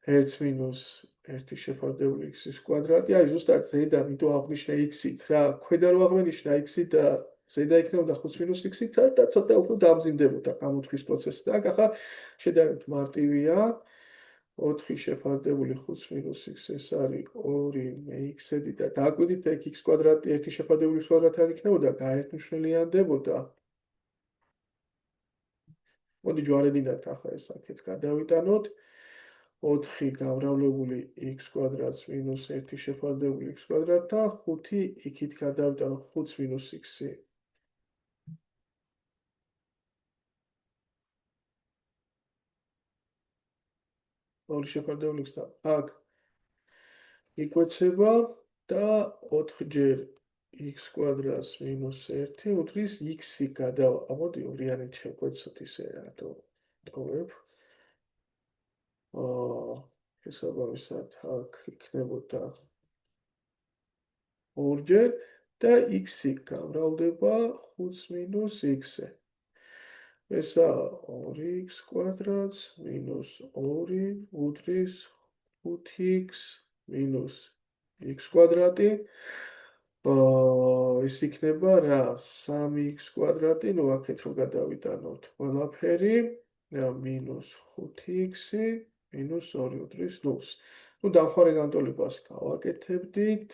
A: 1 - 1 შეფარდებული x-ის კვადრატი, აი ზუსტად ზედა იმიტომ აღვნიშნე x-ით რა, ქვედა რო აღვნიშნა x-ით და ზედა იქნებოდა 5 - x-ით და ცოტა უფრო დამძიმდებოდა გამოთვლის პროცესი და ახლა შედარებით მარტივია 4 შეფარდებული 5 - x ეს არის 2 x-ები და დააკვირდით ეგ x კვადრატი 1 შეფარდებული კვადრატი არ იქნებოდა, გაერთმშვილიანდებოდა. მოდი ჯვარედინად ახლა ეს აქეთ გადავიტანოთ. 4 გამრავლებული x კვადრატს მინუს 1 შეფარდებული x კვადრატ და 5 იქით გადავიტანოთ 5 - x-ი. ორი შეფარდებული x და აქ იკვეცება და 4-ჯერ x კვადრატს მინუს 1 უდრის x-ი მოდი ორიანით შევკვეცოთ ისე რატო ტოვებ. შესაბამისად აქ იქნებოდა ორჯერ და x-ი გამრავლდება 5 მინუს x-ზე. ესა 2x კვადრატს მინუს 2 უდრის 5x მინუს x კვადრატი. ეს იქნება რა 3x კვადრატი, ნუ აქეთ რომ გადავიტანოთ ყველაფერი, მინუს 5x მინუს 2 უდრის 0-ს. ნუ დამხმარე განტოლებას გავაკეთებდით,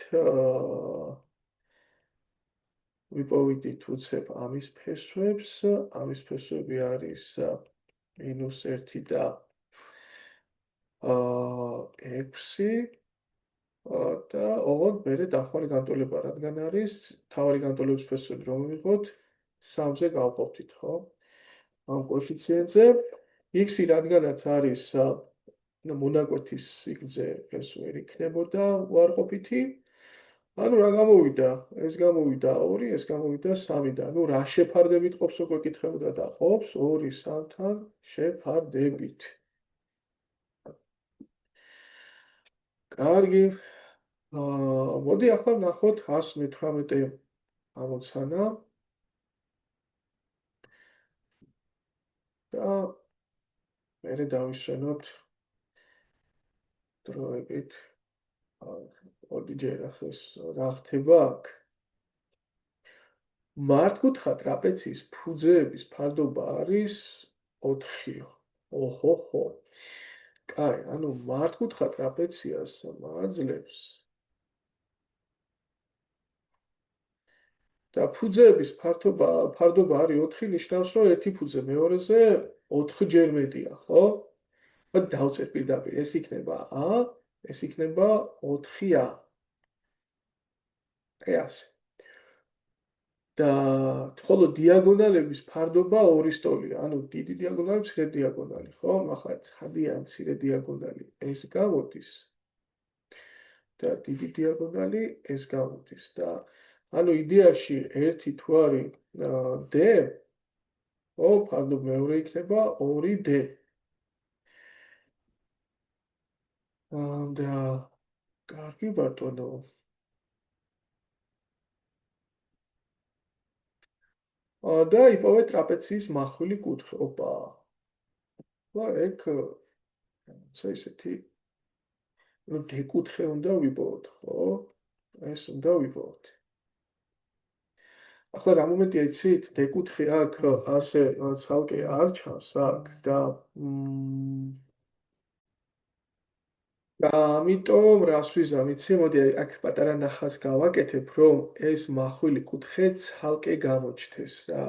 A: ვიპოვიდით უცებ ამის ფესვებს, ამის ფესვები არის მინუს 1 და 6 და ოღონდ მერე დამხმარე განტოლება რადგან არის, თავარი განტოლების ფესვები რომ ვიღოთ 3-ზე გავყოფდით, ხო? ამ კოეფიციენტზე x-ი რადგანაც არის მონაკვეთის სიგრძე, ეს ვერ იქნებოდა უარყოფითი. ანუ რა გამოვიდა? ეს გამოვიდა 2, ეს გამოვიდა 3 და ნუ რა შეფარდებით ყოფს უკვე კითხებოდა და ყოფს 2 3-თან შეფარდებით. კარგი. მოდი ახლა ვნახოთ 118 ამოცანა. და მერე დავისვენოთ დროებით. ორჯერ ახეს რა ხდება აქ? მართკუთხა ტრაპეციის ფუძეების ფარდობა არის 4-იო. ოჰოჰო. კაი, ანუ მართკუთხა ტრაპეციას მაძლევს და ფუძეების ფარდობა არის 4, ნიშნავს, რომ ერთი ფუძე მეორეზე 4-ჯერ მეტია, ხო? მოდი დავწერ პირდაპირ, ეს იქნება a, ეს იქნება 4a. ასე. და ხოლო დიაგონალების ფარდობა 2-ის ტოლია, ანუ დიდი დიაგონალი, მცირე დიაგონალი, ხო? ახლა ცხადია, მცირე დიაგონალი ეს გამოდის და დიდი დიაგონალი ეს გამოდის და ანუ იდეაში ერთი თუ არის d, ხო, ფარდობა მეორე იქნება 2d. და კარგი ბატონო. და იპოვე ტრაპეციის მახვილი კუთხე. ოპა. ეგ ისეთი ну დეკუთხე უნდა ვიპოვოთ, ხო? ეს უნდა ვიპოვოთ. ახლა რა მომენტია იცით? დეკუთხე აქ ასე ცალკე არ ჩანს აქ და და ამიტომ რას ვიზამ, იცი, მოდი აქ პატარა ნახას გავაკეთებ, რომ ეს მახვილი კუთხე ცალკე გამოჩნდეს რა.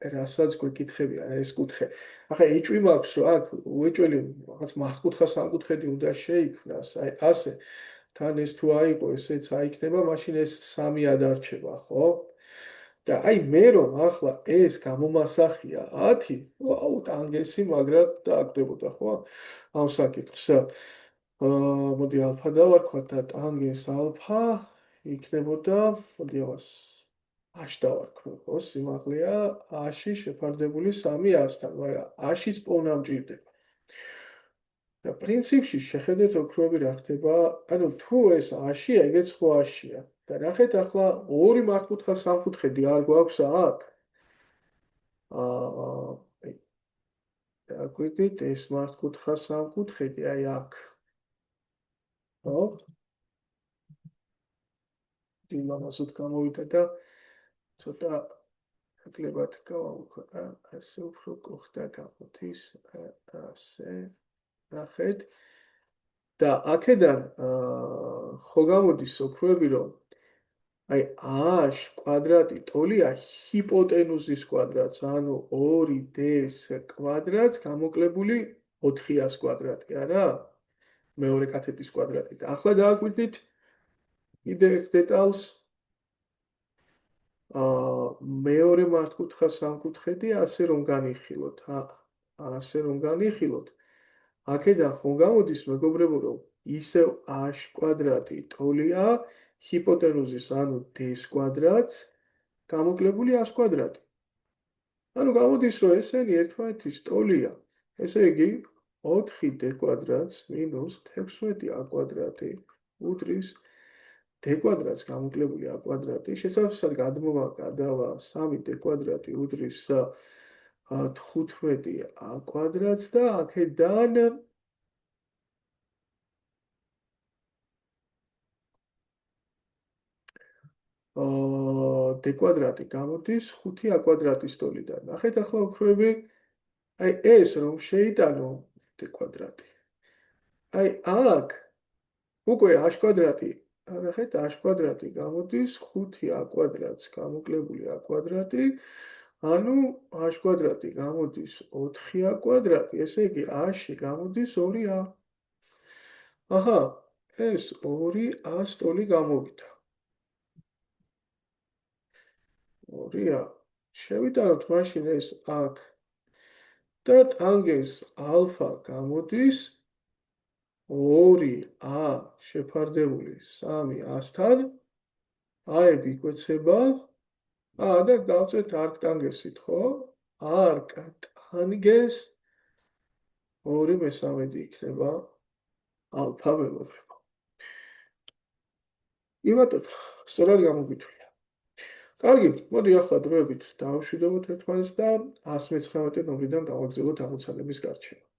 A: რასაც გვეკითხებია ეს კუთხე. ახლა ეჭვი მაქვს, რომ აქ უეჭველი რაღაც მართკუთხა სამკუთხედი უნდა შეიქმნას, აი ასე. თან ეს თუ აიყო, ესეც აიქნება, მაშინ ეს 3 ადარჩება, ხო? და აი მე რომ ახლა ეს გამომასახია 10, აუ ტანგენსი მაგრად დააკვდებოდა, ხო? ამ საკითხს. მოდი ალფა დავარქვათ და ტანგენს ალფა იქნებოდა, მოდი ამას h დავარქვათ, ხო? სიმაღლეა h-ი შეფარდებული 3a-სთან, მაგრამ h-იც პოვნა მჭირდება. და პრინციპში შეხედეთ ოქროები რა ხდება, ანუ თუ ეს h-ია, ეგეც ხო h-ია. და ნახეთ ახლა ორი მართკუთხა სამკუთხედი არ გვაქვს აქ. დაგვიდით ეს მართკუთხა სამკუთხედი აი აქ. ხო? იმასოთ გამოვიდა და ცოტა აკლებად გავავუქოთ, ასე უფრო გოხდა გამოდის, ასე ნახეთ. და აქედან ხო გამოდის ოქროები, რომ აი h კვადრატი ტოლია ჰიპოტენუზის კვადრატს, ანუ 2d-ს კვადრატს გამოკლებული 4a-ს კვადრატი, არა? მეორე კათეტის კვადრატი. და ახლა დააკვირდით კიდევ ერთ დეტალს. მეორე მართკუთხა სამკუთხედი ასე რომ განიხილოთ, ასე რომ განიხილოთ. აქედან ხო გამოდის, მეგობრებო, რომ ისევ h კვადრატი ტოლია ჰიპოტენუზის, ანუ d-ს კვადრატს გამოკლებული a-ს კვადრატი. ანუ გამოდის, რომ ესენი ერთმანეთის ტოლია. ესე იგი, 4d კვადრატს მინუს 16a კვადრატი უდრის d კვადრატს გამოკლებული a კვადრატი. შესაბამისად, გადმოვა გადავა 3d კვადრატი უდრის 15a კვადრატს და აქედან d კვადრატი გამოდის 5a კვადრატის ტოლიდან. ნახეთ ახლა ოქროები, აი ეს რომ შეიტანო d კვადრატი. აი აქ უკვე a კვადრატი, ნახეთ a კვადრატი გამოდის 5a კვადრატს გამოკლებული a კვადრატი, ანუ a კვადრატი გამოდის 4a კვადრატი, ესე იგი a-ში გამოდის 2a. აჰა, ეს 2a-ს ტოლი გამოვიდა. 2a. შევიტანოთ მაშინ ეს აქ და ტანგენს ალფა გამოდის 2a შეფარდებული 3a-სთან, აები იკვეცება, და დავწერთ არქტანგენსით, ხო? არქტანგენს 2/3 იქნება ალფა ველოდება. იმატოთ, სწორად გამოგვითვლია. კარგი, მოდი ახლა დროებით დავშვიდობოთ ერთმანეთს და 119 ნომრიდან გავაგრძელოთ ამოცანების გარჩევა.